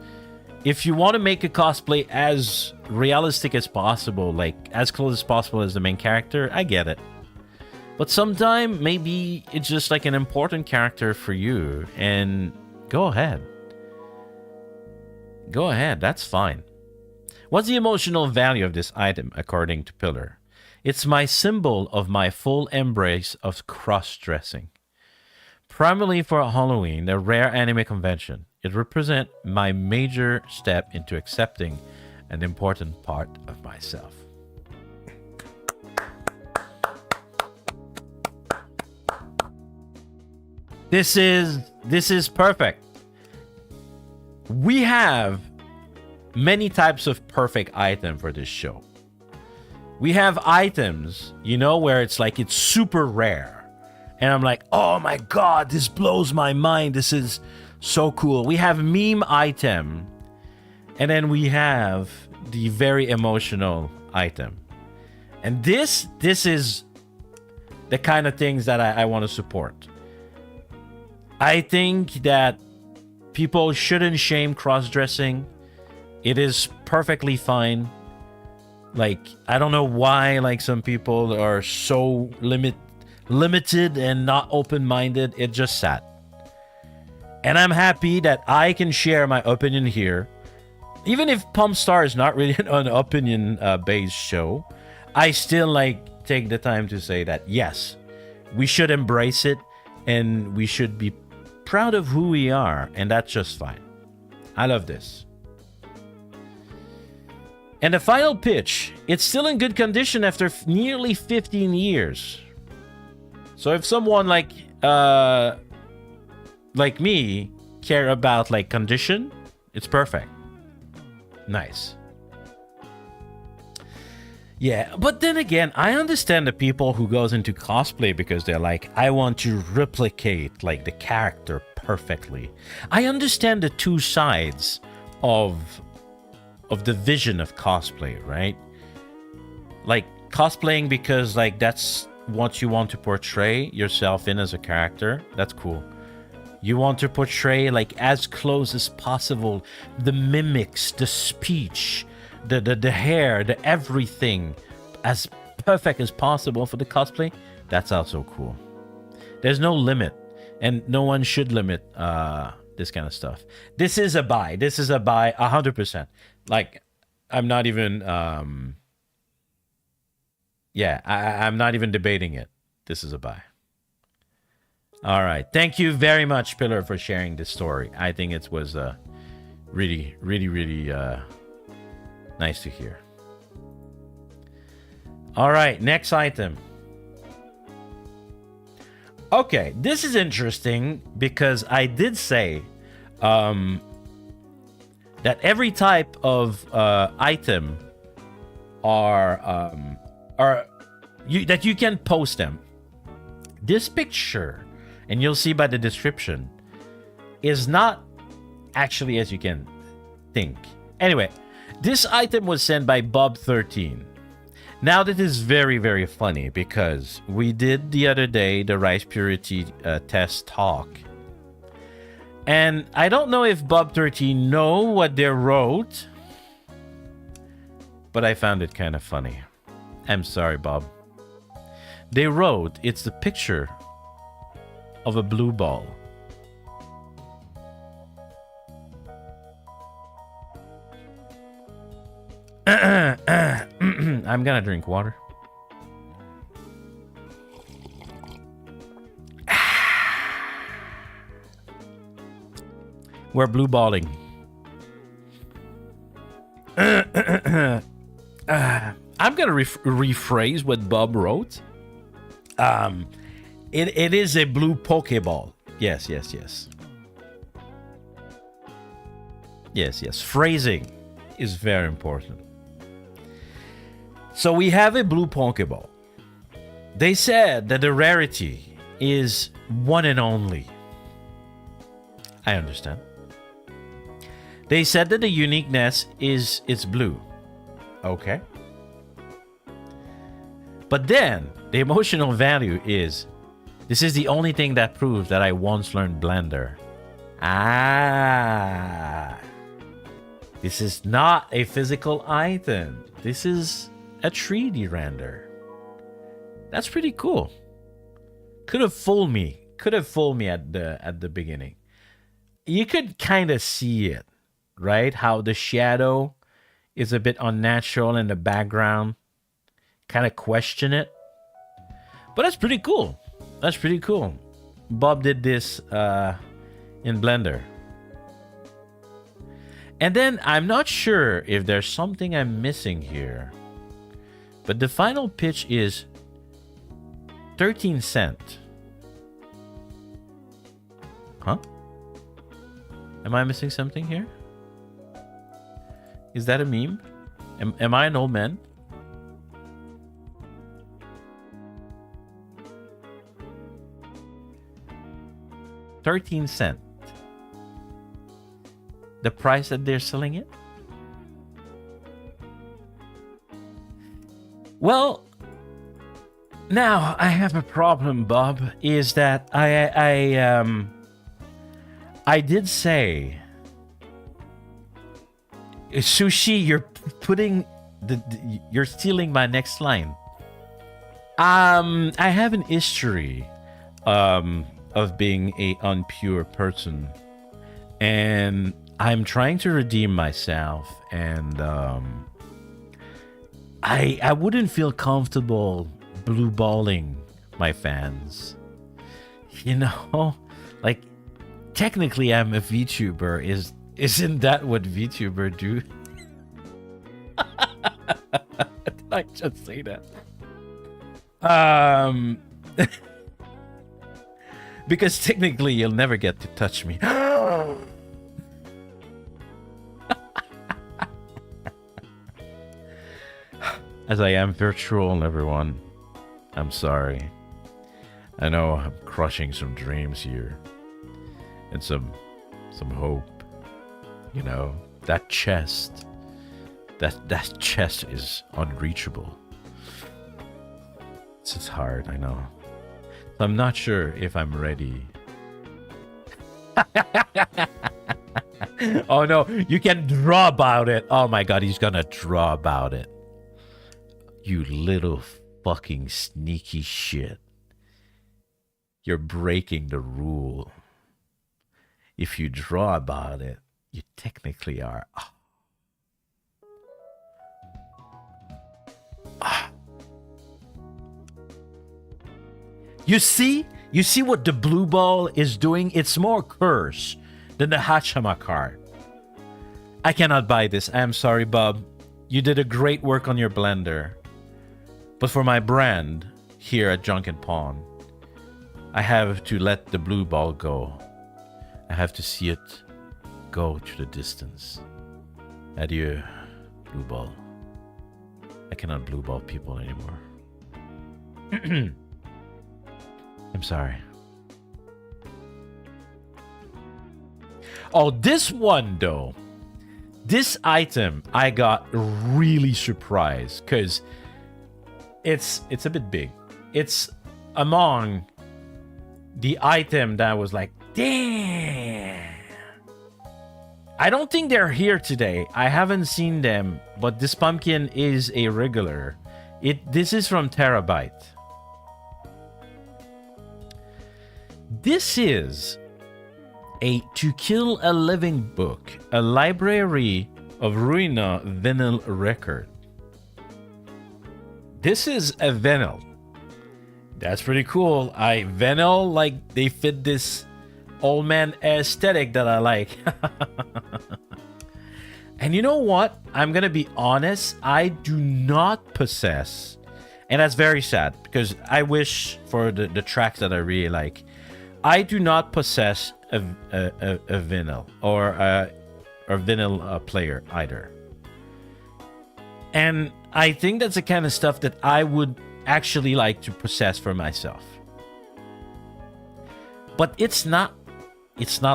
if you want to make a cosplay as realistic as possible, like as close as possible as the main character, I get it. But sometimes maybe it's just like an important character for you, and go ahead. That's fine. What's the emotional value of this item according to Pillar? It's my symbol of my full embrace of cross-dressing. Primarily for Halloween, a rare anime convention, it represents my major step into accepting an important part of myself. This is perfect. We have many types of perfect item for this show. We have items, you know, where it's like it's super rare. And I'm like, oh my god, this blows my mind. This is so cool. We have meme item. And then we have the very emotional item. And this is the kind of things that I want to support. I think that people shouldn't shame cross-dressing. It is perfectly fine. Like, I don't know why, like, some people are so limited and not open-minded. It's just sad. And I'm happy that I can share my opinion here. Even if POMME Star is not really an opinion-based show, I still, like, take the time to say that, yes, we should embrace it and we should be proud of who we are, and that's just fine. I love this. And the final pitch, it's still in good condition after nearly 15 years. So if someone like me care about like condition, it's perfect. Nice. Yeah, but then again, I understand the people who goes into cosplay because they're like, I want to replicate like the character perfectly. I understand the two sides of the vision of cosplay, right? Like cosplaying because like that's what you want to portray yourself in as a character. That's cool. You want to portray like as close as possible the mimics, the speech, the hair, the everything as perfect as possible for the cosplay. That's also cool. There's no limit, and no one should limit this kind of stuff. This is a buy. This is a buy 100%. Like, I'm not even I'm not even debating it. This is a buy. All right. Thank you very much, Pillar, for sharing this story. I think it was really, really, really nice to hear. All right. Next item. Okay. This is interesting because I did say that every type of item that you can post them. This picture, and you'll see by the description, is not actually as you can think. Anyway, this item was sent by Bob13. Now that is very, very funny because we did the other day the rice purity test talk. And I don't know if Bob13 know what they wrote, but I found it kind of funny. I'm sorry, Bob. They wrote, it's the picture of a blue ball. I'm gonna drink water. We're blue balling. I'm gonna rephrase what Bob wrote. It is a blue Pokeball. Yes. Yes. Phrasing is very important. So we have a blue Pokeball. They said that the rarity is one and only. I understand. They said that the uniqueness is it's blue. Okay. But then the emotional value is, this is the only thing that proves that I once learned Blender. This is not a physical item. This is a 3D render. That's pretty cool. Could have fooled me. At the beginning. You could kind of see it, right? How the shadow is a bit unnatural in the background. Kind of question it. But that's pretty cool. Bob did this in Blender. And then I'm not sure if there's something I'm missing here. But the final pitch is 13 cents. Huh? Am I missing something here? Is that a meme? Am I an old man? $0.13. The price that they're selling it? Well, now I have a problem, Bob. Is that I did say, Sushi, you're putting you're stealing my next line. I have an history of being a unpure person, and I'm trying to redeem myself, and I wouldn't feel comfortable blue balling my fans. You know, like technically I'm a VTuber. Isn't that what VTuber do? Did I just say that? Because technically you'll never get to touch me. as I am virtual, everyone. I'm sorry. I know I'm crushing some dreams here. And some hope. You know, that chest. That chest is unreachable. It's hard, I know. So I'm not sure if I'm ready. Oh no, you can draw about it. Oh my god, he's gonna draw about it. You little fucking sneaky shit. You're breaking the rule. If you draw about it, you technically are. You see what the blue ball is doing? It's more curse than the Hachama card. I cannot buy this. I am sorry, Bob. You did a great work on your blender. But for my brand here at Janken Pawn, I have to let the blue ball go. I have to see it go to the distance. Adieu, blue ball. I cannot blue ball people anymore. I'm sorry. Oh, this one though. This item I got really surprised because it's a bit big. It's among the item that was like, damn. I don't think they're here today. I haven't seen them, but this pumpkin is a regular. This is from Terabyte. This is a To Kill a Living book, a library of Ruina vinyl record. This is a vinyl. That's pretty cool. Vinyl, like, they fit this old man aesthetic that I like. And you know what? I'm gonna be honest. I do not possess, and that's very sad because I wish for the tracks that I really like. I do not possess a vinyl or a vinyl player either. And I think that's the kind of stuff that I would actually like to possess for myself. But it's not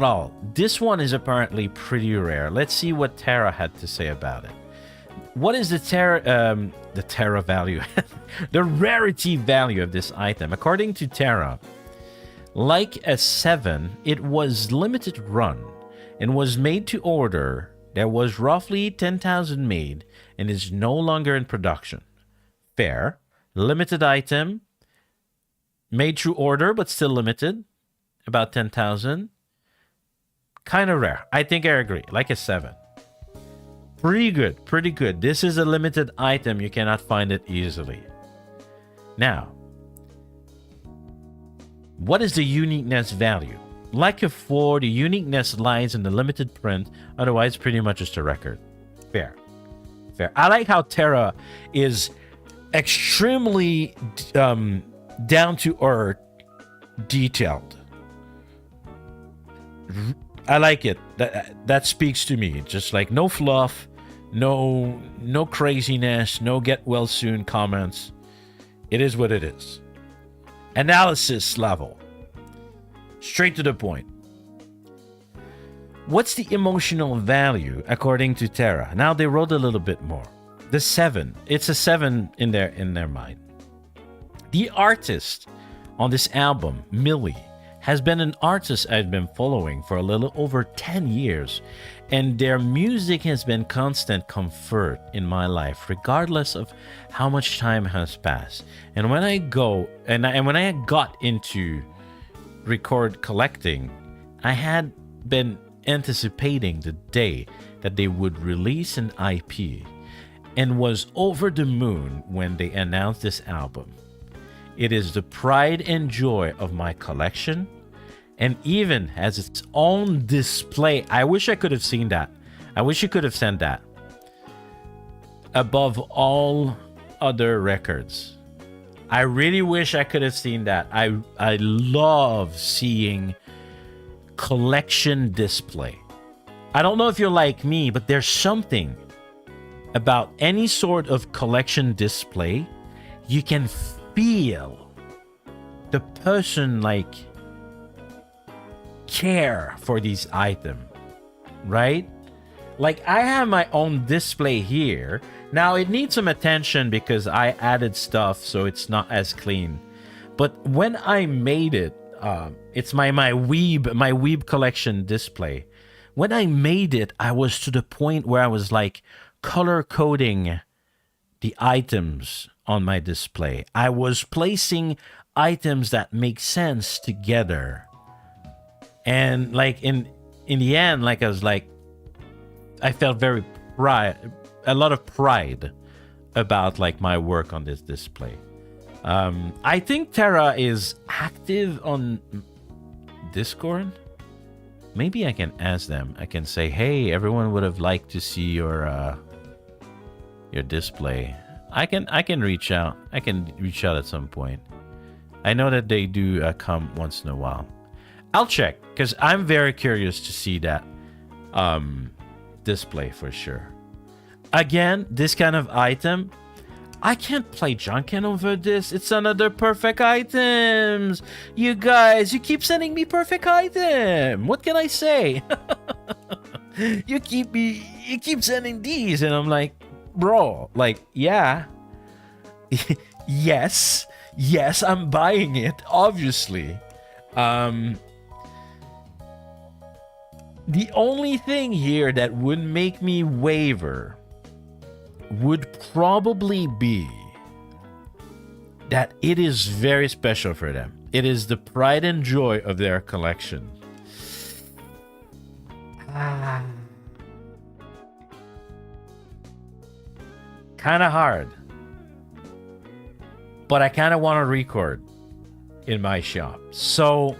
all. This one is apparently pretty rare. Let's see what Tara had to say about it. What is the Tara value? The rarity value of this item. According to Tara, like a 7, it was limited run and was made to order. There was roughly 10,000 made and is no longer in production. Fair. Limited item. Made to order but still limited. About 10,000. Kind of rare. I think I agree. Like a 7. Pretty good. Pretty good. This is a limited item. You cannot find it easily. Now, what is the uniqueness value? Like a 4, the uniqueness lies in the limited print. Otherwise, pretty much just a record. Fair. Fair. I like how Tara is extremely down to earth, detailed. I like it. That speaks to me. Just like no fluff, no craziness, no get well soon comments. It is what it is. Analysis level. Straight to the point. What's the emotional value according to Tara? Now they wrote a little bit more. The 7. It's a 7 in their mind. The artist on this album, Millie, has been an artist I've been following for a little over 10 years, and their music has been constant comfort in my life, regardless of how much time has passed. And when I got into record collecting, I had been anticipating the day that they would release an IP, and was over the moon when they announced this album. It is the pride and joy of my collection, and even has its own display. I wish I could have seen that. I wish you could have sent that. Above all other records. I really wish I could have seen that. I love seeing collection display. I don't know if you're like me, but there's something about any sort of collection display, you can feel the person like care for these items, right? Like I have my own display here. Now it needs some attention because I added stuff so it's not as clean. But when I made it, it's my Weeb collection display. When I made it, I was to the point where I was like color coding the items on my display. I was placing items that make sense together. And like in the end, like I was like, I felt a lot of pride about like my work on this display. I think Tara is active on Discord. Maybe I can ask them. I can say, hey, everyone would have liked to see your display. I can reach out. I can reach out at some point. I know that they do come once in a while. I'll check because I'm very curious to see that display for sure. Again, this kind of item, I can't play Janken over this. It's another perfect items. You guys, you keep sending me perfect item. What can I say? you keep sending these, and I'm like, bro, like, yeah. yes, I'm buying it, obviously. The only thing here that would make me waver would probably be that it is very special for them. It is the pride and joy of their collection. Kind of hard. But I kind of want to record in my shop. So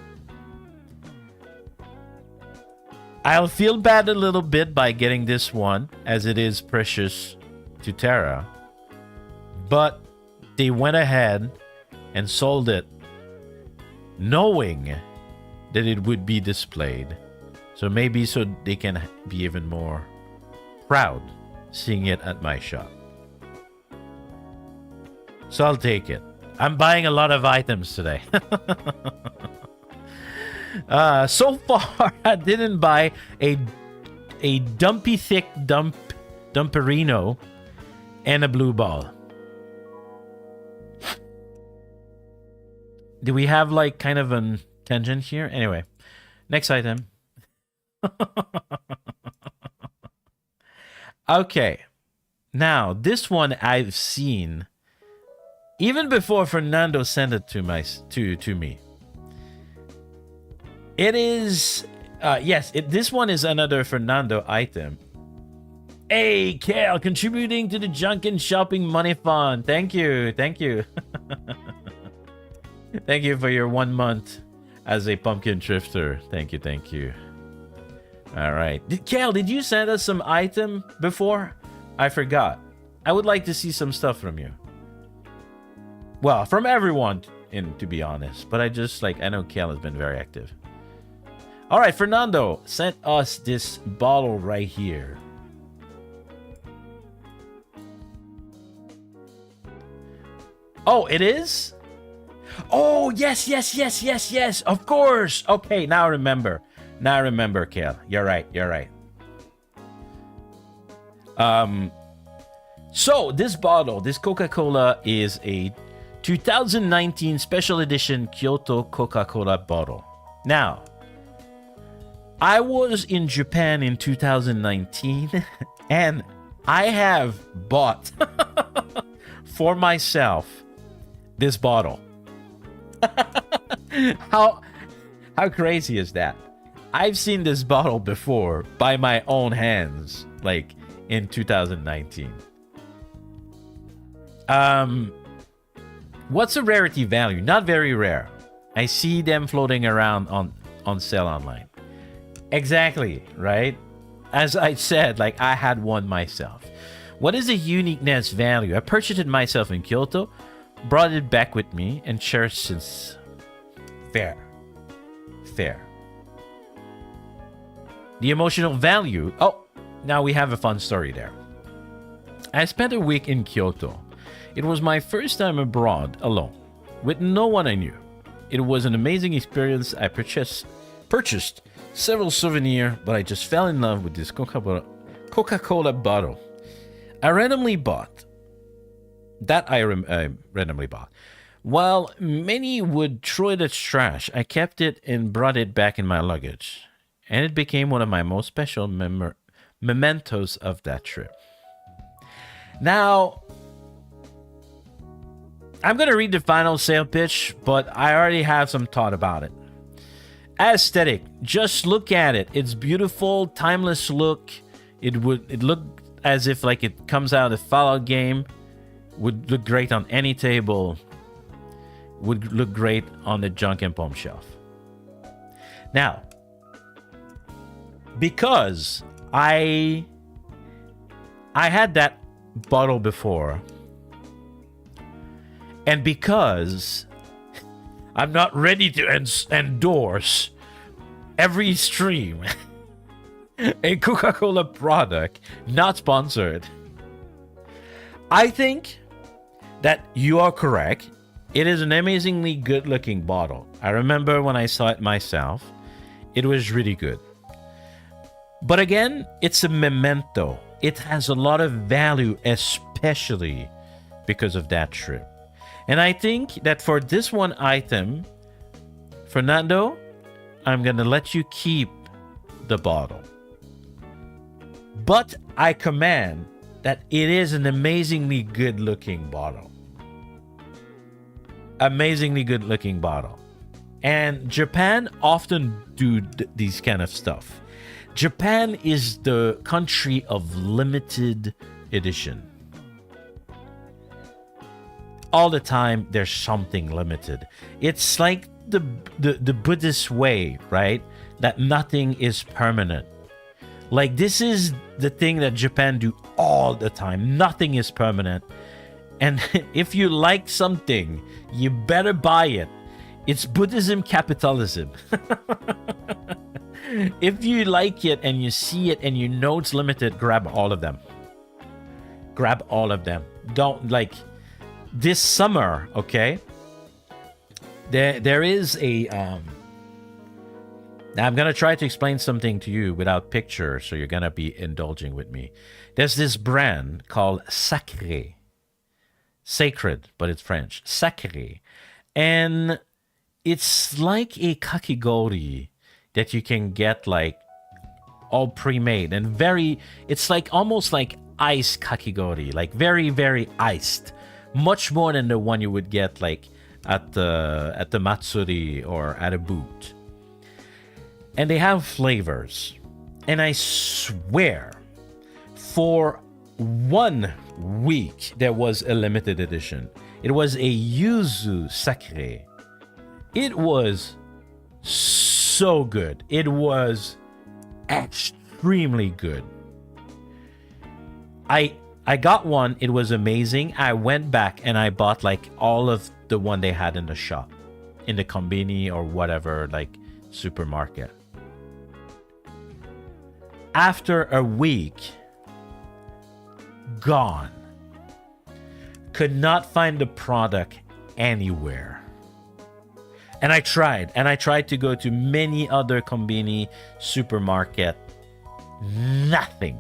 I'll feel bad a little bit by getting this one, as it is precious to Tara. But they went ahead and sold it knowing that it would be displayed. So maybe so they can be even more proud seeing it at my shop. So I'll take it. I'm buying a lot of items today. So far, I didn't buy a dumpy thick dumperino and a blue ball. Do we have like kind of a tangent here? Anyway, next item. Okay. Now, this one I've seen even before Fernando sent it to me. It is yes, this one is another Fernando item. Hey, Kale, contributing to the Janken Shopping Money Fund. Thank you. Thank you for your 1 month as a pumpkin thrifter. Thank you. All right. Kale, did you send us some item before? I forgot. I would like to see some stuff from you. Well, from everyone, to be honest. But I know Kale has been very active. All right, Fernando sent us this bottle right here. Oh, it is? Oh, yes. Of course. Okay, now I remember. Kale. You're right. So this bottle, this Coca-Cola is a 2019 special edition Kyoto Coca-Cola bottle. Now, I was in Japan in 2019 and I have bought for myself this bottle. How crazy is that? I've seen this bottle before by my own hands, like in 2019. What's the rarity value? Not very rare. I see them floating around on sale online. Exactly, right? As I said, like I had one myself. What is the uniqueness value? I purchased it myself in Kyoto, brought it back with me, and cherished since. Fair. The emotional value. Oh, now we have a fun story there. I spent a week in Kyoto. It was my first time abroad alone, with no one I knew. It was an amazing experience. I purchased several souvenirs, but I just fell in love with this Coca-Cola bottle. I randomly bought. I randomly bought. While many would throw it as trash, I kept it and brought it back in my luggage. And it became one of my most special mementos of that trip. Now, I'm going to read the final sale pitch, but I already have some thought about it. Aesthetic. Just look at it. It's beautiful, timeless look. It look as if like it comes out of a Fallout game. Would look great on any table. Would look great on the Janken Pomme shelf. Now, because I had that bottle before, and because I'm not ready to endorse every stream a Coca-Cola product, not sponsored, I think that you are correct. It is an amazingly good-looking bottle. I remember when I saw it myself, it was really good. But again, it's a memento. It has a lot of value, especially because of that trip. And I think that for this one item, Fernando, I'm going to let you keep the bottle. But I command that it is an amazingly good-looking bottle. Amazingly good-looking bottle. And Japan often do these kind of stuff. Japan is the country of limited edition. All the time, there's something limited. It's like the Buddhist way, right? That nothing is permanent. Like, this is the thing that Japan do all the time. Nothing is permanent. And if you like something, you better buy it. It's Buddhism capitalism. If you like it and you see it and you know it's limited, grab all of them. Grab all of them. Don't, like, this summer, okay? There is a now I'm gonna try to explain something to you without picture, so you're gonna be indulging with me. There's this brand called Sacré. Sacred, but it's French. Sacré. And it's like a kakigori that you can get like all pre-made and it's like almost like iced kakigori, like very, very iced. Much more than the one you would get like at the Matsuri or at a boot. And they have flavors. And I swear, for 1 week, there was a limited edition. It was a Yuzu Sacré. It was so good. It was extremely good. I got one. It was amazing. I went back and I bought like all of the one they had in the shop, in the kombini or whatever, like supermarket. After a week, gone. Could not find the product anywhere. And I tried to go to many other kombini supermarket. Nothing.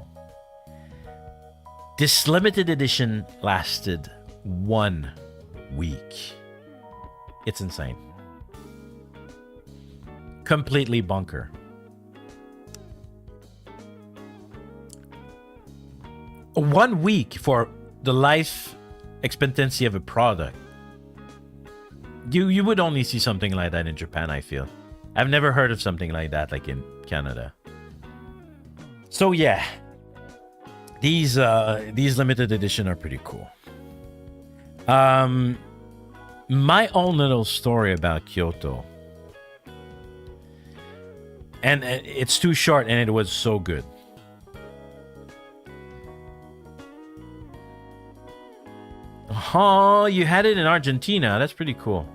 This limited edition lasted 1 week. It's insane. Completely bunker. One week for the life expectancy of a product. You would only see something like that in Japan, I feel. I've never heard of something like that like in Canada. So yeah. These limited edition are pretty cool. My own little story about Kyoto. And it's too short and it was so good. Oh, you had it in Argentina. That's pretty cool.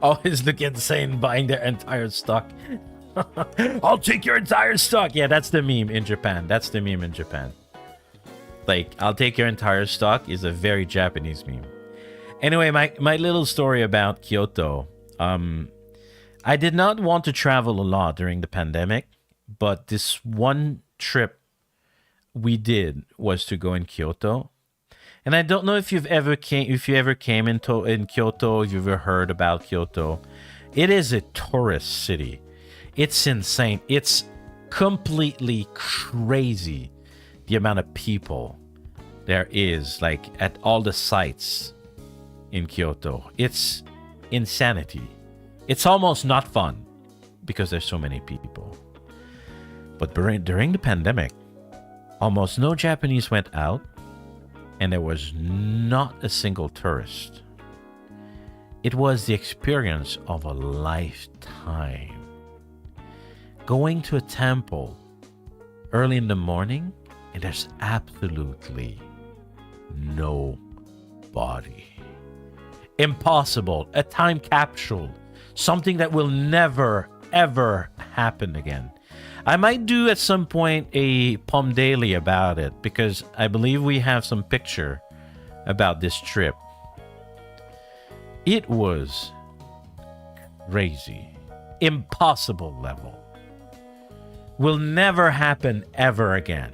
Always look insane buying their entire stock. I'll take your entire stock. Yeah, that's the meme in Japan. That's the meme in Japan. Like, I'll take your entire stock is a very Japanese meme. Anyway, my little story about Kyoto. I did not want to travel a lot during the pandemic, but this one trip we did was to go in Kyoto. And I don't know if you ever came in Kyoto, if you've ever heard about Kyoto. It is a tourist city. It's insane. It's completely crazy the amount of people there is, like, at all the sites in Kyoto. It's insanity. It's almost not fun because there's so many people. But during the pandemic, almost no Japanese went out, and there was not a single tourist. It was the experience of a lifetime. Going to a temple early in the morning, and there's absolutely nobody. Impossible. A time capsule. Something that will never, ever happen again. I might do at some point a Pomme Daily about it, because I believe we have some picture about this trip. It was crazy. Impossible level. Will never happen ever again.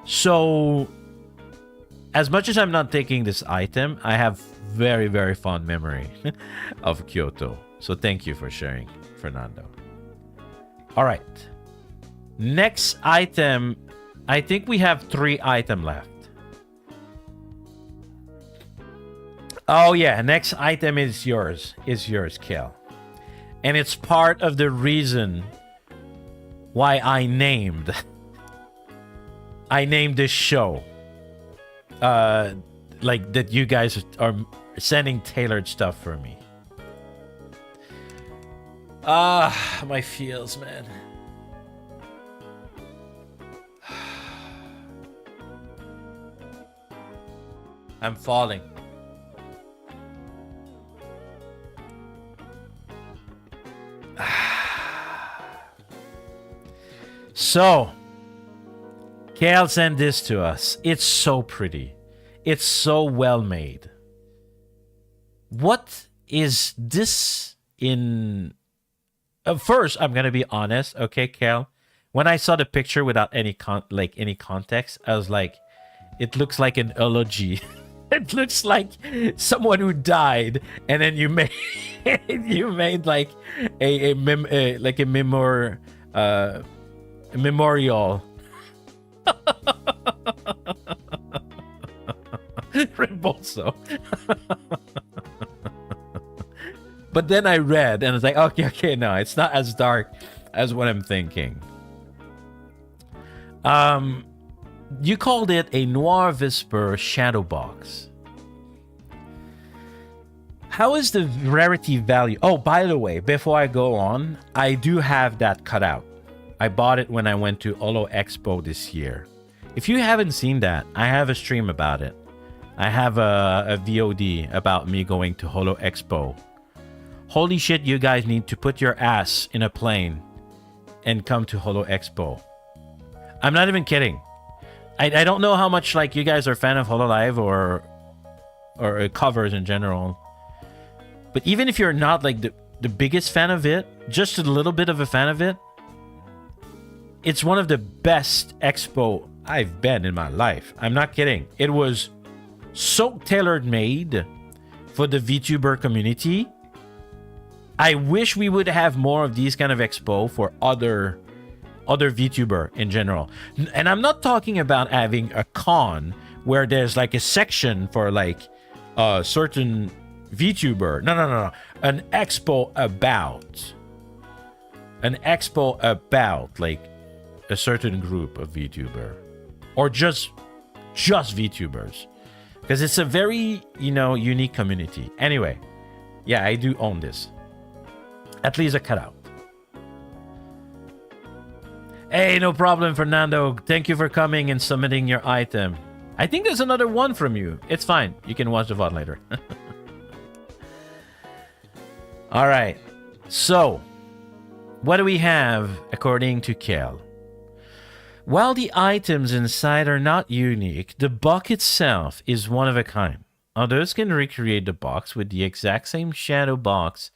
So, as much as I'm not taking this item, I have very, very fond memory of Kyoto. So thank you for sharing, Fernando. All right. Next item. I think we have 3 items left. Oh yeah, next item is yours. Kel. And it's part of the reason why I named this show. Like that you guys are sending tailored stuff for me. My feels, man. I'm falling. So, Kale sent this to us. It's so pretty. It's so well made. What is this in... First, I'm gonna be honest, okay, Kale? When I saw the picture without any context, I was like, it looks like an eulogy. It looks like someone who died, and then you made like a memorial. Rimbolso. But then I read and I was like, okay, no, it's not as dark as what I'm thinking. You called it a Noir Whisper Shadow Box. How is the rarity value? Oh, by the way, before I go on, I do have that cut out. I bought it when I went to Holo Expo this year. If you haven't seen that, I have a stream about it. I have a VOD about me going to Holo Expo. Holy shit, you guys need to put your ass in a plane and come to Holo Expo. I'm not even kidding. I don't know how much like you guys are a fan of HoloLive or covers in general. But even if you're not like the biggest fan of it, just a little bit of a fan of it, it's one of the best expo I've been in my life. I'm not kidding. It was so tailored made for the VTuber community. I wish we would have more of these kind of expo for other VTuber in general. And I'm not talking about having a con where there's like a section for like a certain VTuber. No. An expo about like a certain group of VTuber, or just VTubers, because it's a very, unique community. Anyway, yeah, I do own this. At least a cutout. Hey, no problem, Fernando. Thank you for coming and submitting your item. I think there's another one from you. It's fine. You can watch the VOD later. All right. So, what do we have according to Kel? While the items inside are not unique, the box itself is one of a kind. Others can recreate the box with the exact same shadow box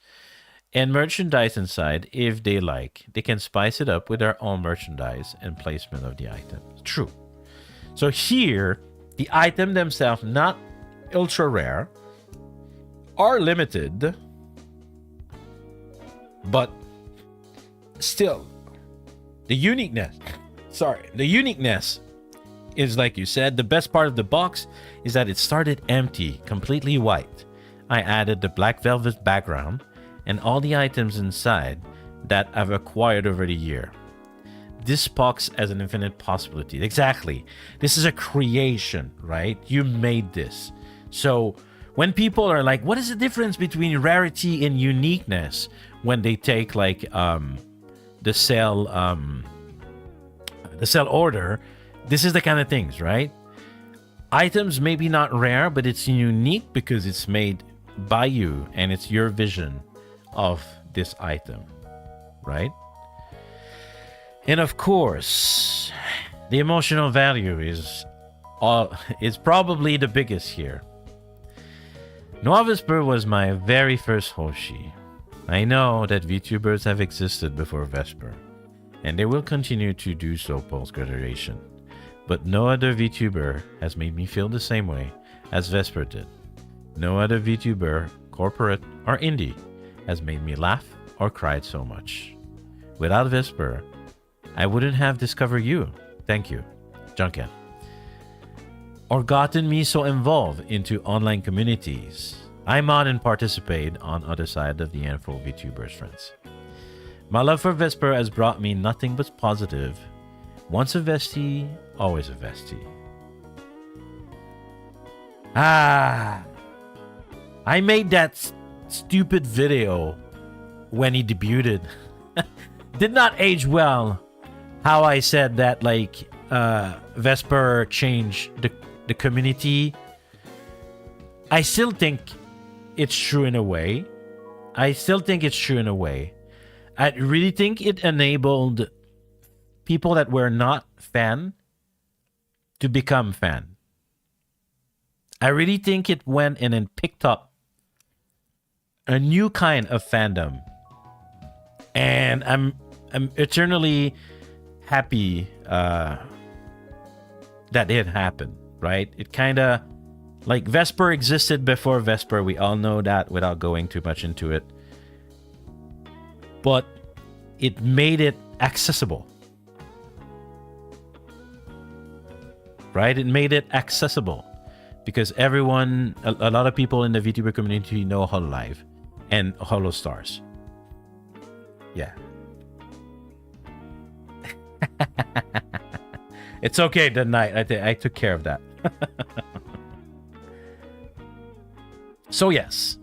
and merchandise inside if they like. They can spice it up with their own merchandise and placement of the item. True. So here, the item themselves, not ultra rare, are limited, but still, the uniqueness is, like you said, the best part of the box is that it started empty, completely white. I added the black velvet background and all the items inside that I've acquired over the year. This box has an infinite possibility. Exactly. This is a creation, right? You made this. So when people are like, what is the difference between rarity and uniqueness, when they take like the sale order, this is the kind of things, right? Items may be not rare, but it's unique because it's made by you and it's your vision of this item, right? And of course, the emotional value is probably the biggest here. Noah Vesper was my very first Hoshi. I know that VTubers have existed before Vesper, and they will continue to do so post-graduation. But no other VTuber has made me feel the same way as Vesper did. No other VTuber, corporate or indie, has made me laugh or cried so much. Without Vesper, I wouldn't have discovered you. Thank you, Janken. Or gotten me so involved into online communities. I mod and participate on other side of the info VTubers friends. My love for Vesper has brought me nothing but positive. Once a vestie, always a vestie. I made that stupid video when he debuted. Did not age well. How I said that, like, Vesper changed the community. I still think it's true in a way. I really think it enabled people that were not fan to become fan. I really think it went in and picked up a new kind of fandom. And I'm eternally happy that it happened, right? It kind of, like, Vesper existed before Vesper. We all know that without going too much into it. But it made it accessible. Right? It made it accessible. Because everyone, a lot of people in the VTuber community know Hololive and Holostars. Yeah. It's okay tonight. I took care of that. So yes.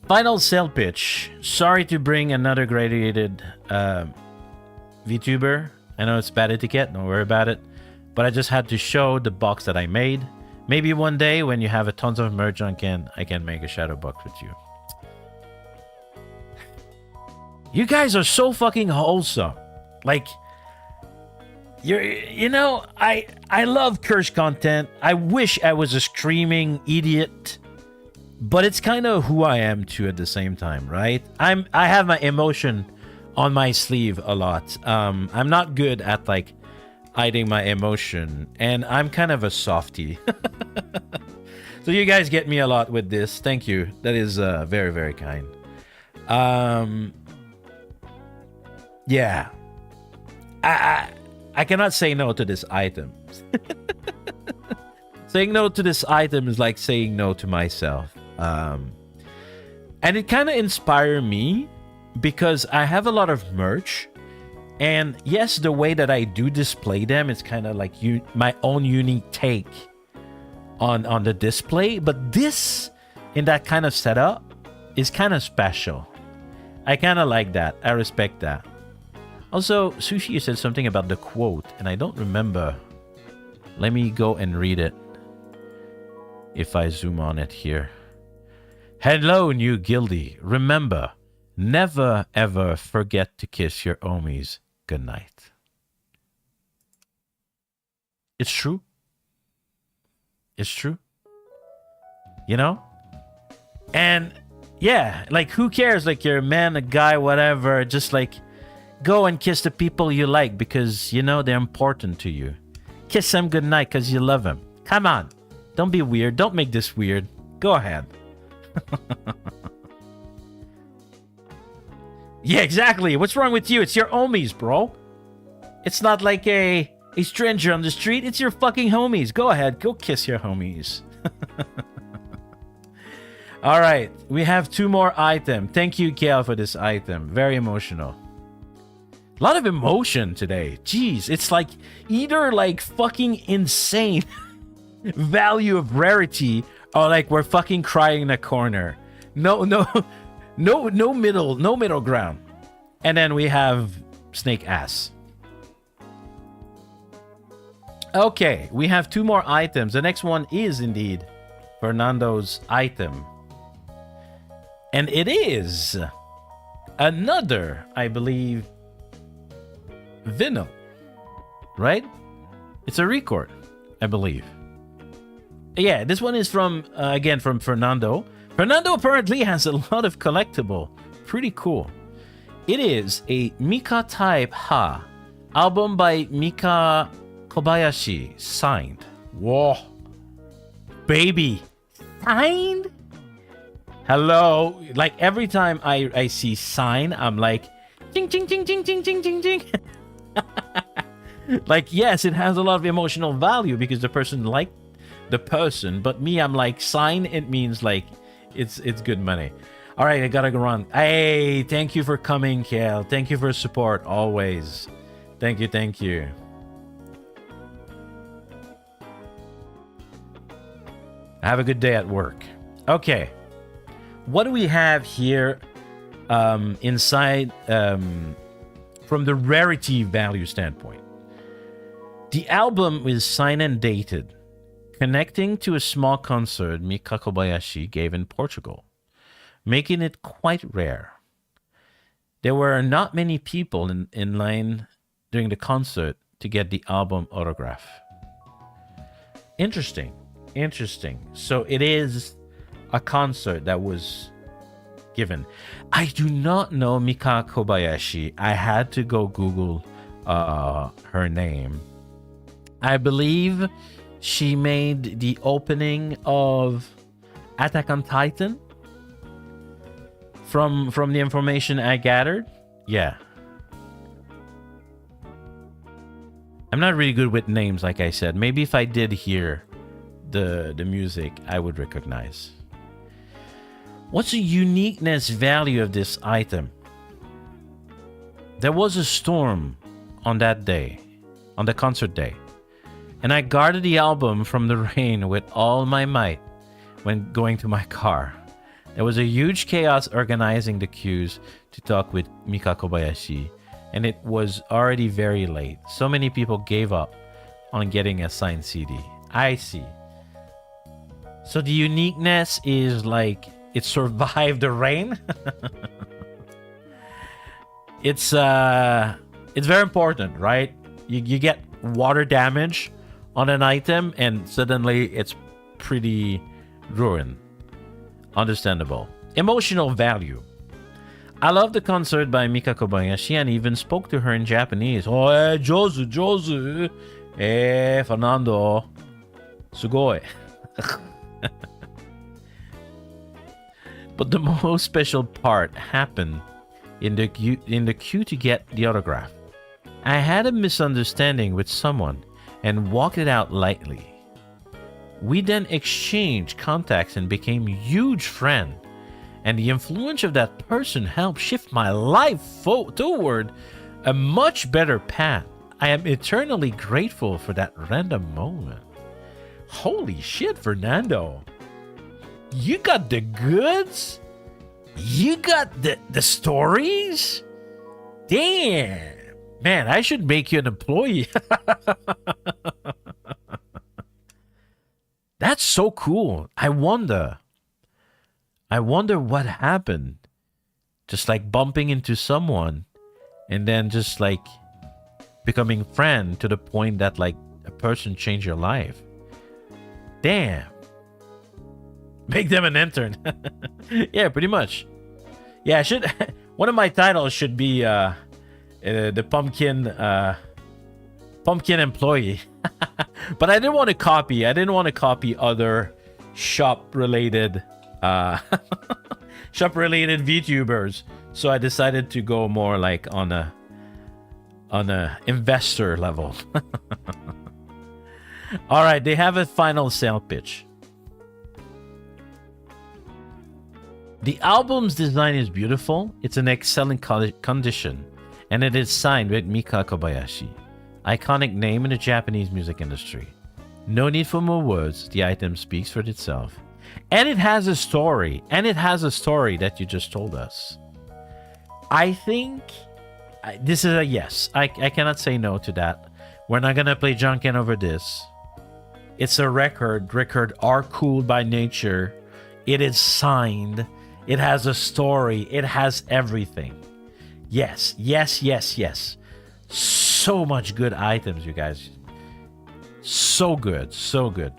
Final sale pitch. Sorry to bring another graduated VTuber. I know it's bad etiquette. Don't worry about it. But I just had to show the box that I made. Maybe one day when you have a tons of merch on I can make a shadow box with you. You guys are so fucking wholesome. Like, you know, I love curse content. I wish I was a screaming idiot, but it's kind of who I am too at the same time, right? I have my emotion on my sleeve a lot. I'm not good at, like, hiding my emotion, and I'm kind of a softie. So you guys get me a lot with this. Thank you. That is very, very kind. Yeah. I cannot say no to this item. Saying no to this item is like saying no to myself. And it kind of inspired me because I have a lot of merch. And yes, the way that I do display them, it's kind of like my own unique take on the display. But this, in that kind of setup, is kind of special. I kind of like that. I respect that. Also, Sushi, you said something about the quote, and I don't remember. Let me go and read it. If I zoom on it here. Hello, new guildie. Remember, Never ever forget to kiss your homies goodnight. It's true. It's true. You know? And yeah, like who cares? Like you're a man, a guy, whatever. Just like go and kiss the people you like because you know they're important to you. Kiss them goodnight because you love them. Come on. Don't be weird. Don't make this weird. Go ahead. Yeah, exactly. What's wrong with you? It's your homies, bro. It's not like a stranger on the street. It's your fucking homies. Go ahead. Go kiss your homies. All right. We have 2 more items. Thank you, Kale, for this item. Very emotional. A lot of emotion today. Jeez. It's like either like fucking insane value of rarity or like we're fucking crying in a corner. No middle ground. And then we have snake ass. Okay, we have 2 more items. The next one is indeed Fernando's item. And it is another, I believe, vinyl. Right? It's a record, I believe. Yeah, this one is from, again, from Fernando. Fernando apparently has a lot of collectible. Pretty cool. It is a Mika Type Ha album by Mika Kobayashi, signed. Whoa. Baby. Signed? Hello. Like every time I see sign, I'm like, ching, ching, ching, ching, ching, ching, ching, ching. Like, yes, it has a lot of emotional value because the person liked the person. But me, I'm like, sign, it means like, it's good money. All right, I gotta go run. Hey, thank you for coming, Kale. Thank you for support, always. Thank you. Have a good day at work. Okay. What do we have here inside from the rarity value standpoint? The album is signed and dated, connecting to a small concert Mika Kobayashi gave in Portugal, making it quite rare. There were not many people in line during the concert to get the album autograph. Interesting. So it is a concert that was given. I do not know Mika Kobayashi. I had to go Google her name. I believe she made the opening of Attack on Titan. From the information I gathered, yeah. I'm not really good with names, like I said. Maybe if I did hear the music, I would recognize. What's the uniqueness value of this item? There was a storm on that day, on the concert day, and I guarded the album from the rain with all my might when going to my car. There was a huge chaos organizing the queues to talk with Mika Kobayashi, and it was already very late. So many people gave up on getting a signed CD. I see. So the uniqueness is like it survived the rain. It's very important, right? You get water damage on an item and suddenly it's pretty ruined. Understandable. Emotional value. I love the concert by Mika Kobayashi and even spoke to her in Japanese. Oh, Jozu. Fernando. Sugoi. But the most special part happened in the queue to get the autograph. I had a misunderstanding with someone and walked it out lightly. We then exchanged contacts and became huge friends. And the influence of that person helped shift my life toward a much better path. I am eternally grateful for that random moment. Holy shit, Fernando. You got the goods? You got the stories? Damn. Man, I should make you an employee. That's so cool. I wonder what happened Just like bumping into someone and then just like becoming friend to the point that like a person changed your life. Damn. Make them an intern. Yeah, pretty much. Yeah, I should one of my titles should be the pumpkin employee. But I didn't want to copy. I didn't want to copy other shop related VTubers. So I decided to go more like on a investor level. All right, they have a final sale pitch. The album's design is beautiful. It's in excellent condition, and it is signed with Mika Kobayashi, iconic name in the Japanese music industry. No need for more words. The item speaks for itself. And it has a story. And it has a story that you just told us. I think this is a yes. I cannot say no to that. We're not going to play Janken over this. It's a record. Record are cool by nature. It is signed. It has a story. It has everything. Yes, yes, yes, yes. So much good items, you guys. So good, so good.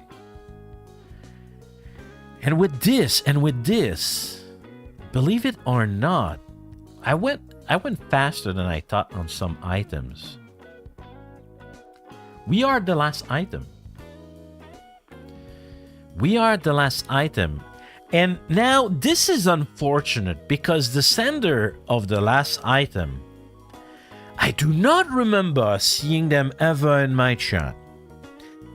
And with this, believe it or not, I went faster than I thought on some items. We are the last item. We are the last item. And now this is unfortunate because the sender of the last item, I do not remember seeing them ever in my chat.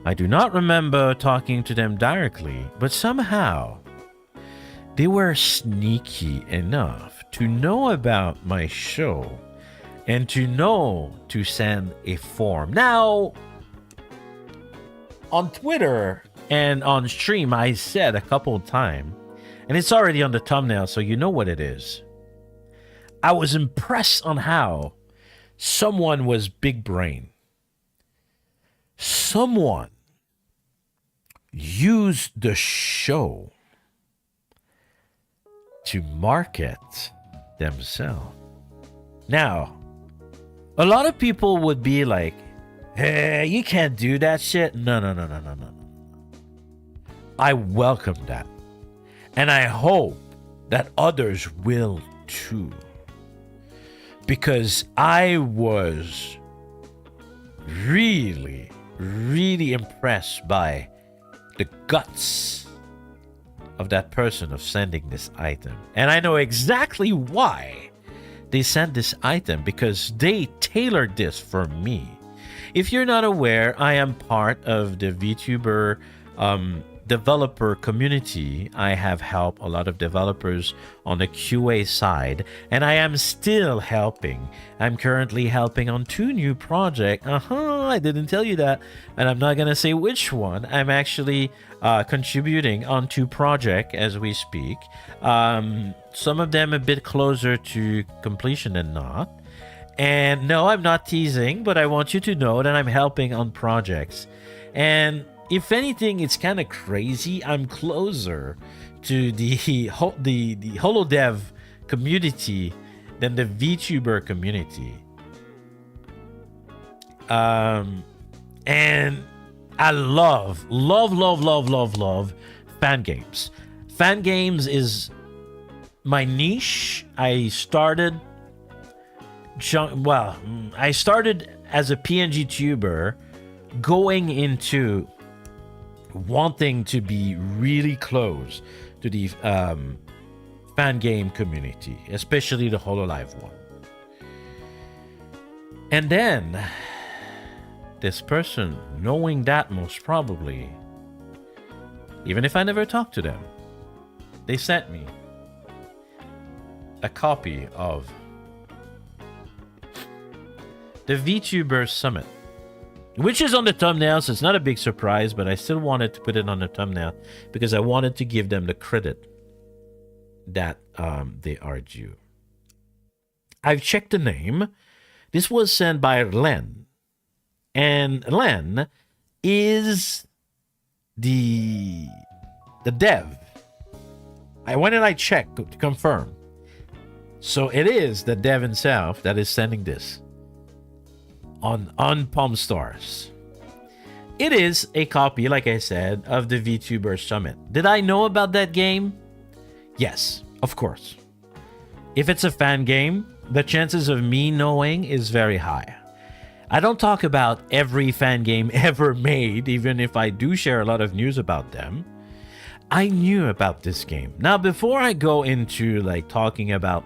I do not remember talking to them directly, but somehow they were sneaky enough to know about my show and to know to send a form. Now, on Twitter and on stream, I said a couple of times, and it's already on the thumbnail, so you know what it is. I was impressed on how someone was big brain. Someone used the show to market themselves. Now, a lot of people would be like, hey, you can't do that shit. No. I welcome that. And I hope that others will too. Because I was really, really impressed by the guts of that person of sending this item. And I know exactly why they sent this item, because they tailored this for me. If you're not aware, I am part of the VTuber developer community. I have helped a lot of developers on the QA side, and I am still helping. I'm currently helping on 2 new projects. I didn't tell you that, and I'm not gonna say which one. I'm actually contributing on 2 projects as we speak. Some of them a bit closer to completion than not. And no, I'm not teasing, but I want you to know that I'm helping on projects. And if anything, it's kind of crazy. I'm closer to the holodev community than the VTuber community. And I love fan games. Fan games is my niche. I started as a PNG tuber, going into wanting to be really close to the fan game community, especially the HoloLive one. And then this person, knowing that most probably, even if I never talked to them, they sent me a copy of the VTuber Summit, which is on the thumbnail, so it's not a big surprise, but I still wanted to put it on the thumbnail because I wanted to give them the credit that they are due. I've checked the name. This was sent by Len. And Len is the dev. I went and I checked to confirm. So it is the dev himself that is sending this on POMME Stars. It is a copy, like I said, of the VTuber Summit. Did I know about that game? Yes, of course. If it's a fan game, the chances of me knowing is very high. I don't talk about every fan game ever made, even if I do share a lot of news about them. I knew about this game. Now, before I go into like talking about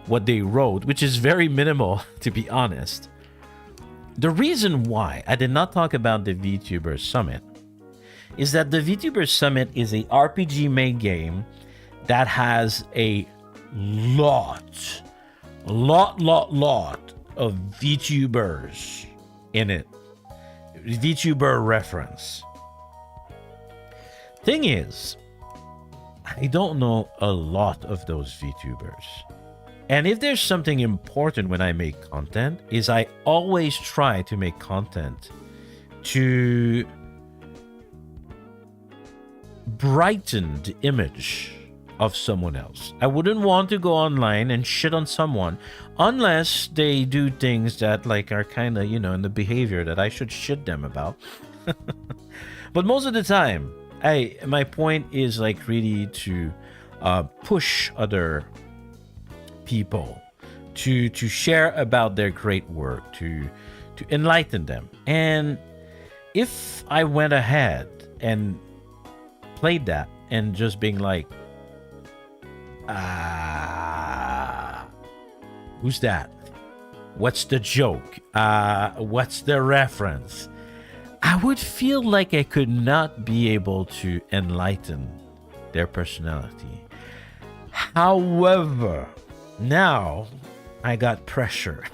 what they wrote, which is very minimal, to be honest, the reason why I did not talk about the VTuber Summit is that the VTuber Summit is a RPG made game that has a lot of VTubers in it. VTuber reference. Thing is, I don't know a lot of those VTubers. And if there's something important when I make content, is I always try to make content to brighten the image of someone else. I wouldn't want to go online and shit on someone unless they do things that like are kind of, you know, in the behavior that I should shit them about. But most of the time, my point is like really to push other people to share about their great work, to enlighten them. And if I went ahead and played that and just being like, who's that? What's the joke? What's the reference? I would feel like I could not be able to enlighten their personality. However, now I got pressure.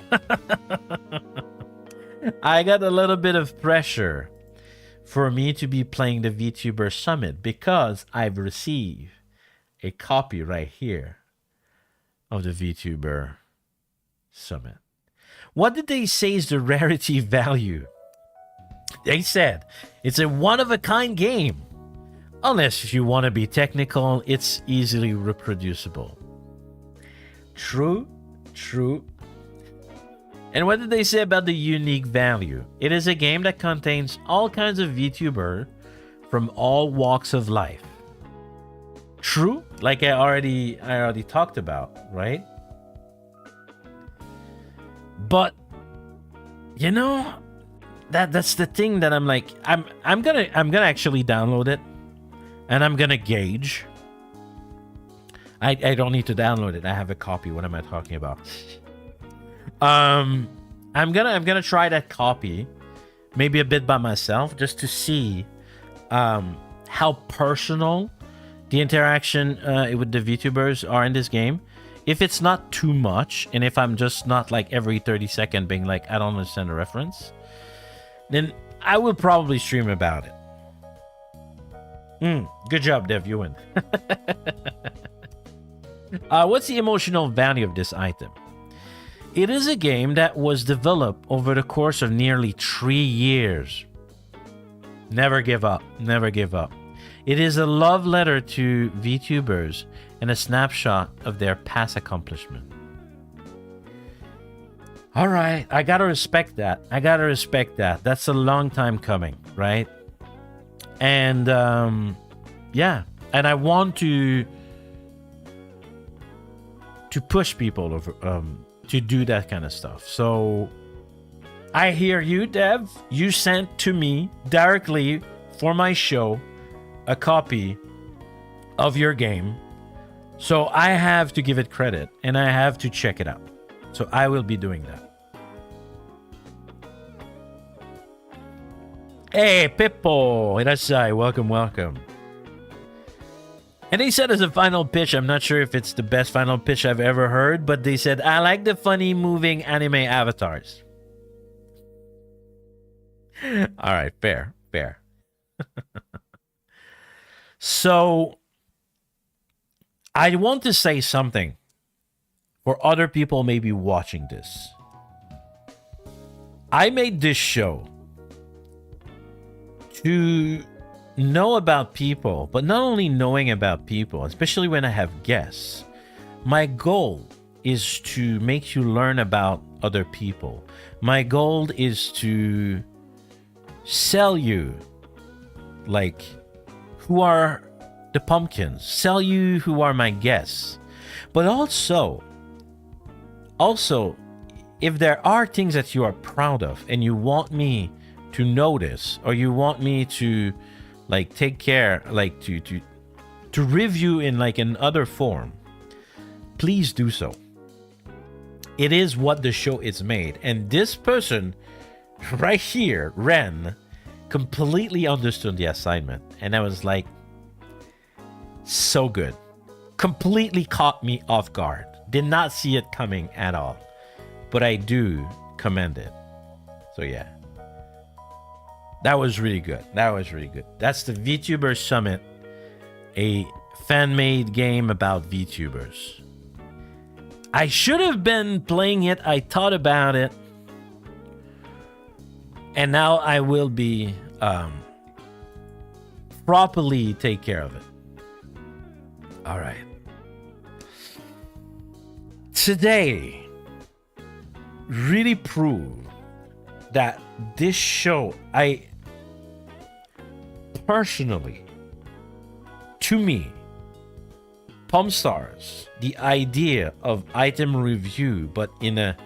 I got a little bit of pressure for me to be playing the VTuber Summit because I've received a copy right here of the VTuber Summit. What did they say is the rarity value? They said it's a one-of-a-kind game. Unless you want to be technical, it's easily reproducible. True. And what did they say about the unique value? It is a game that contains all kinds of VTuber from all walks of life. True, like I already talked about, right? But you know, that's the thing that I'm like, I'm gonna actually download it, and I'm gonna gauge. I don't need to download it. I have a copy. What am I talking about? I'm gonna try that copy, maybe a bit by myself, just to see how personal the interaction with the VTubers are in this game. If it's not too much, and if I'm just not like every 30 seconds being like, I don't understand the reference, then I will probably stream about it. Good job, Dev. You win. What's the emotional value of this item? It is a game that was developed over the course of nearly 3 years. Never give up. Never give up. It is a love letter to VTubers and a snapshot of their past accomplishment. All right, I gotta respect that. That's a long time coming, right? And yeah, and I want to push people over to do that kind of stuff. So I hear you, Dev. You sent to me directly for my show a copy of your game. So I have to give it credit and I have to check it out. So I will be doing that. Hey, Pippo! Irasai, welcome. And they said as a final pitch, I'm not sure if it's the best final pitch I've ever heard, but they said, I like the funny moving anime avatars. All right, fair. So, I want to say something for other people maybe watching this. I made this show to know about people, but not only knowing about people, especially when I have guests. My goal is to make you learn about other people. My goal is to sell you, like, who are the Pommekins, sell you who are my guests. But also, if there are things that you are proud of and you want me to notice, or you want me to, like, take care, like, to review in, like, another form, please do so. It is what the show is made. And this person right here, Ren, completely understood the assignment. And I was like, so good. Completely caught me off guard. Did not see it coming at all. But I do commend it. So yeah. That was really good. That was really good. That's the VTuber Summit, a fan-made game about VTubers. I should have been playing it. I thought about it. And now I will be properly take care of it. All right. Today really proved that this show, I personally, to me, Pomme Stars, the idea of item review, but in a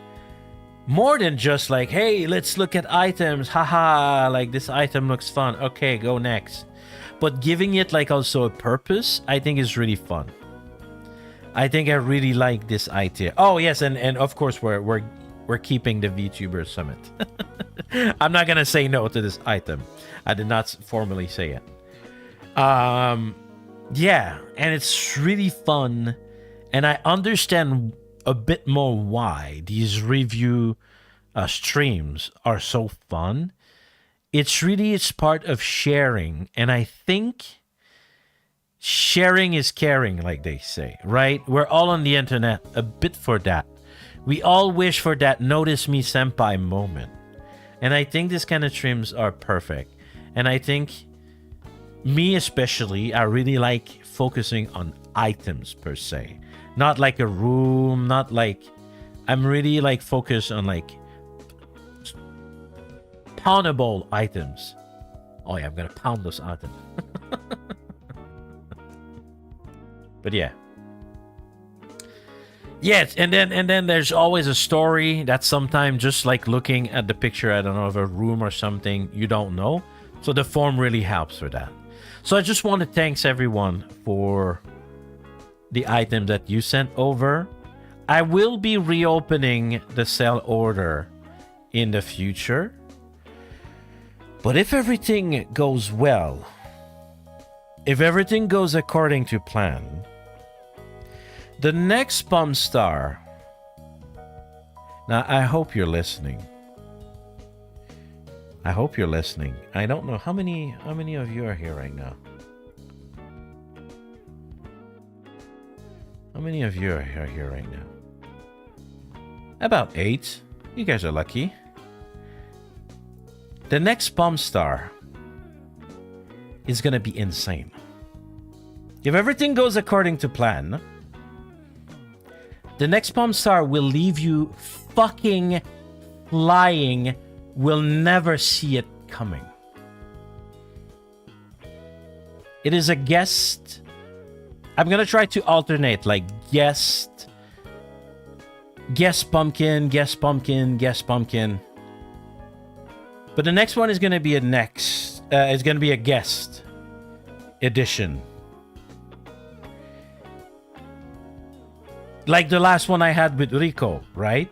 more than just like, hey, let's look at items, haha, like this item looks fun, okay, go next. But giving it like also a purpose, I think is really fun. I think I really like this idea. Oh yes, and of course we're keeping the VTuber Summit. I'm not gonna say no to this item. I did not formally say it. Yeah, and it's really fun, and I understand a bit more why these review streams are so fun. It's part of sharing, and I think sharing is caring, like they say, right? We're all on the internet a bit for that. We all wish for that notice me senpai moment. And I think this kind of streams are perfect. And I think me especially, I really like focusing on items per se. Not like a room, not like... I'm really like focused on like poundable items. Oh yeah, I'm gonna pound those items. But yeah. Yes, and then there's always a story that sometimes just like looking at the picture, I don't know, of a room or something, you don't know. So the form really helps for that. So I just want to thank everyone for the item that you sent over. I will be reopening the sell order in the future. But if everything goes well, if everything goes according to plan, the next Pomme Star... Now, I hope you're listening. I hope you're listening. I don't know how many of you are here right now. How many of you are here right now? About 8. You guys are lucky. The next Pomme Star is gonna be insane. If everything goes according to plan, the next Pomme Star will leave you fucking flying. Will never see it coming. It is a guest. I'm gonna try to alternate like guest pumpkin, guest pumpkin, guest pumpkin. But the next one is gonna be a guest edition. Like the last one I had with Rico, right?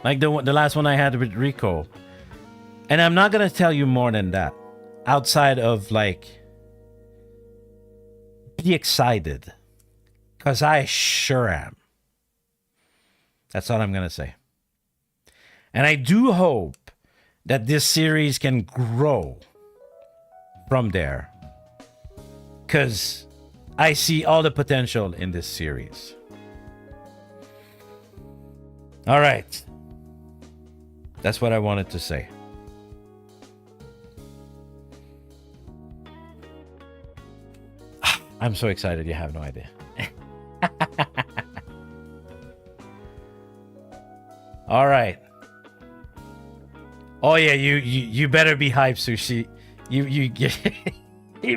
Like the last one I had with Rico. And I'm not gonna tell you more than that. Outside of like... Be excited. Because I sure am. That's all I'm gonna say. And I do hope that this series can grow from there. Because I see all the potential in this series. All right. That's what I wanted to say. I'm so excited, you have no idea. All right. Oh yeah, you better be hyped, Sushi. You you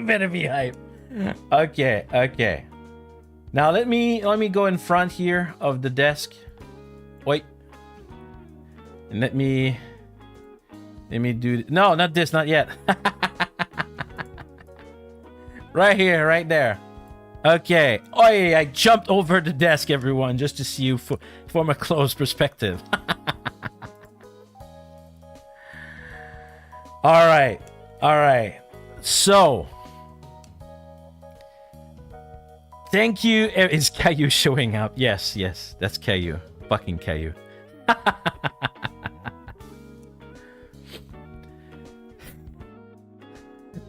better be hyped. Okay, okay. Now let me go in front here of the desk. Wait. And let me do no, not this, not yet. Right here, right there. Okay. Oh yeah, I jumped over the desk, everyone, just to see you from a close perspective. All right. All right. So, thank you. Is Caillou showing up? Yes, yes. That's Caillou. Fucking Caillou.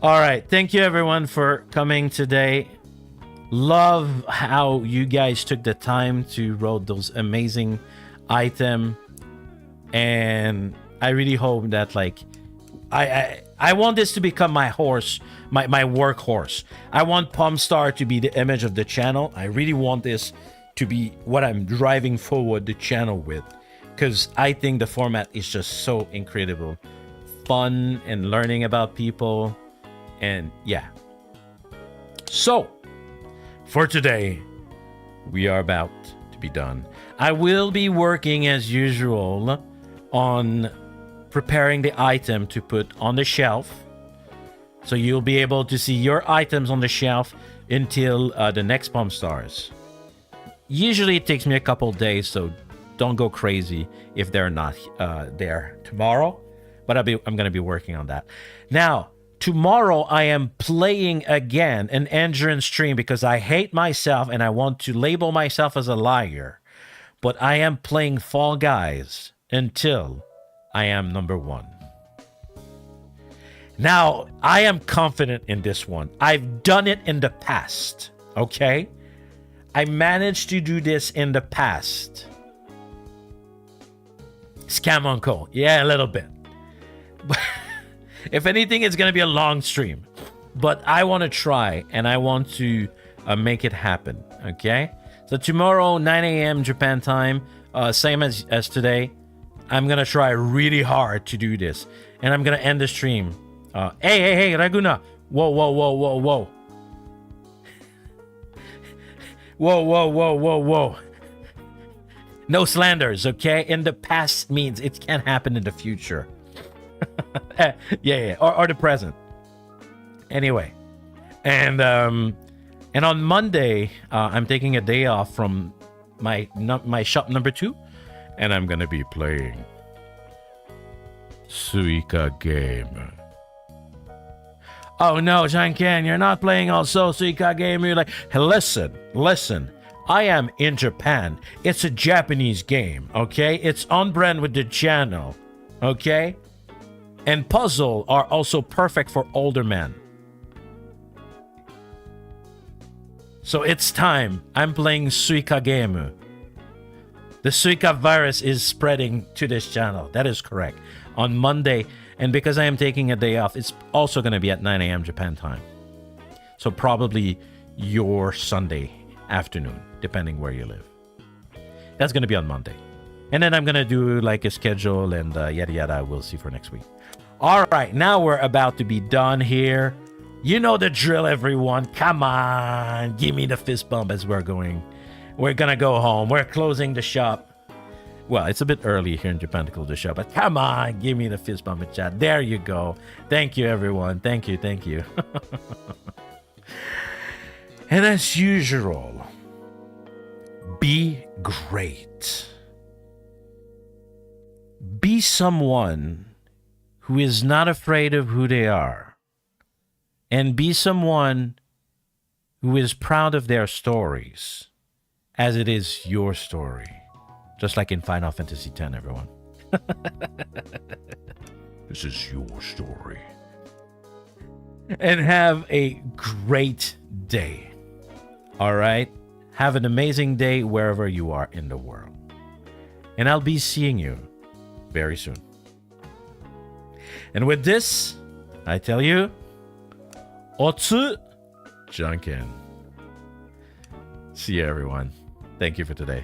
All right. Thank you, everyone, for coming today. Love how you guys took the time to roll those amazing items. And I really hope that, like, I want this to become my horse, my workhorse. I want Pomme Star to be the image of the channel. I really want this to be what I'm driving forward the channel with, because I think the format is just so incredible, fun, and learning about people, and yeah. So, for today, we are about to be done. I will be working as usual on preparing the item to put on the shelf, so you'll be able to see your items on the shelf until the next Pomme Stars. Usually it takes me a couple days, so don't go crazy if they're not there tomorrow, but I'm gonna be working on that. Now tomorrow I am playing again an endurance stream because I hate myself and I want to label myself as a liar, but I am playing Fall Guys until I am number 1. Now, I am confident in this one. I've done it in the past, okay? I managed to do this in the past. Scam Uncle. Yeah, a little bit. If anything, it's going to be a long stream. But I want to try, and I want to make it happen, okay? So tomorrow, 9 a.m. Japan time, same as today. I'm gonna try really hard to do this, and I'm gonna end the stream. Hey, Raguna! Whoa! Whoa! No slanders, okay? In the past means it can't happen in the future. yeah, or the present. Anyway, and on Monday, I'm taking a day off from my shop number 2. And I'm gonna be playing Suika game. Oh no, Janken, you're not playing also Suika game. You're like, hey, listen. I am in Japan. It's a Japanese game, okay? It's on brand with the channel, okay? And puzzle are also perfect for older men. So it's time. I'm playing Suika game. The Suika virus is spreading to this channel. That is correct. On Monday, and because I am taking a day off, it's also going to be at 9 a.m. Japan time. So probably your Sunday afternoon, depending where you live. That's going to be on Monday. And then I'm going to do like a schedule and yada yada. We'll see for next week. All right, now we're about to be done here. You know the drill, everyone. Come on. Give me the fist bump as we're going. We're gonna go home. We're closing the shop. Well, it's a bit early here in Japan to close the shop, but come on, give me the fist bump and chat. There you go. Thank you, everyone. Thank you. And as usual, be great. Be someone who is not afraid of who they are. And be someone who is proud of their stories, as it is your story. Just like in Final Fantasy X, everyone. This is your story. And have a great day. All right? Have an amazing day wherever you are in the world. And I'll be seeing you very soon. And with this, I tell you, Otsu Janken. See you, everyone. Thank you for today.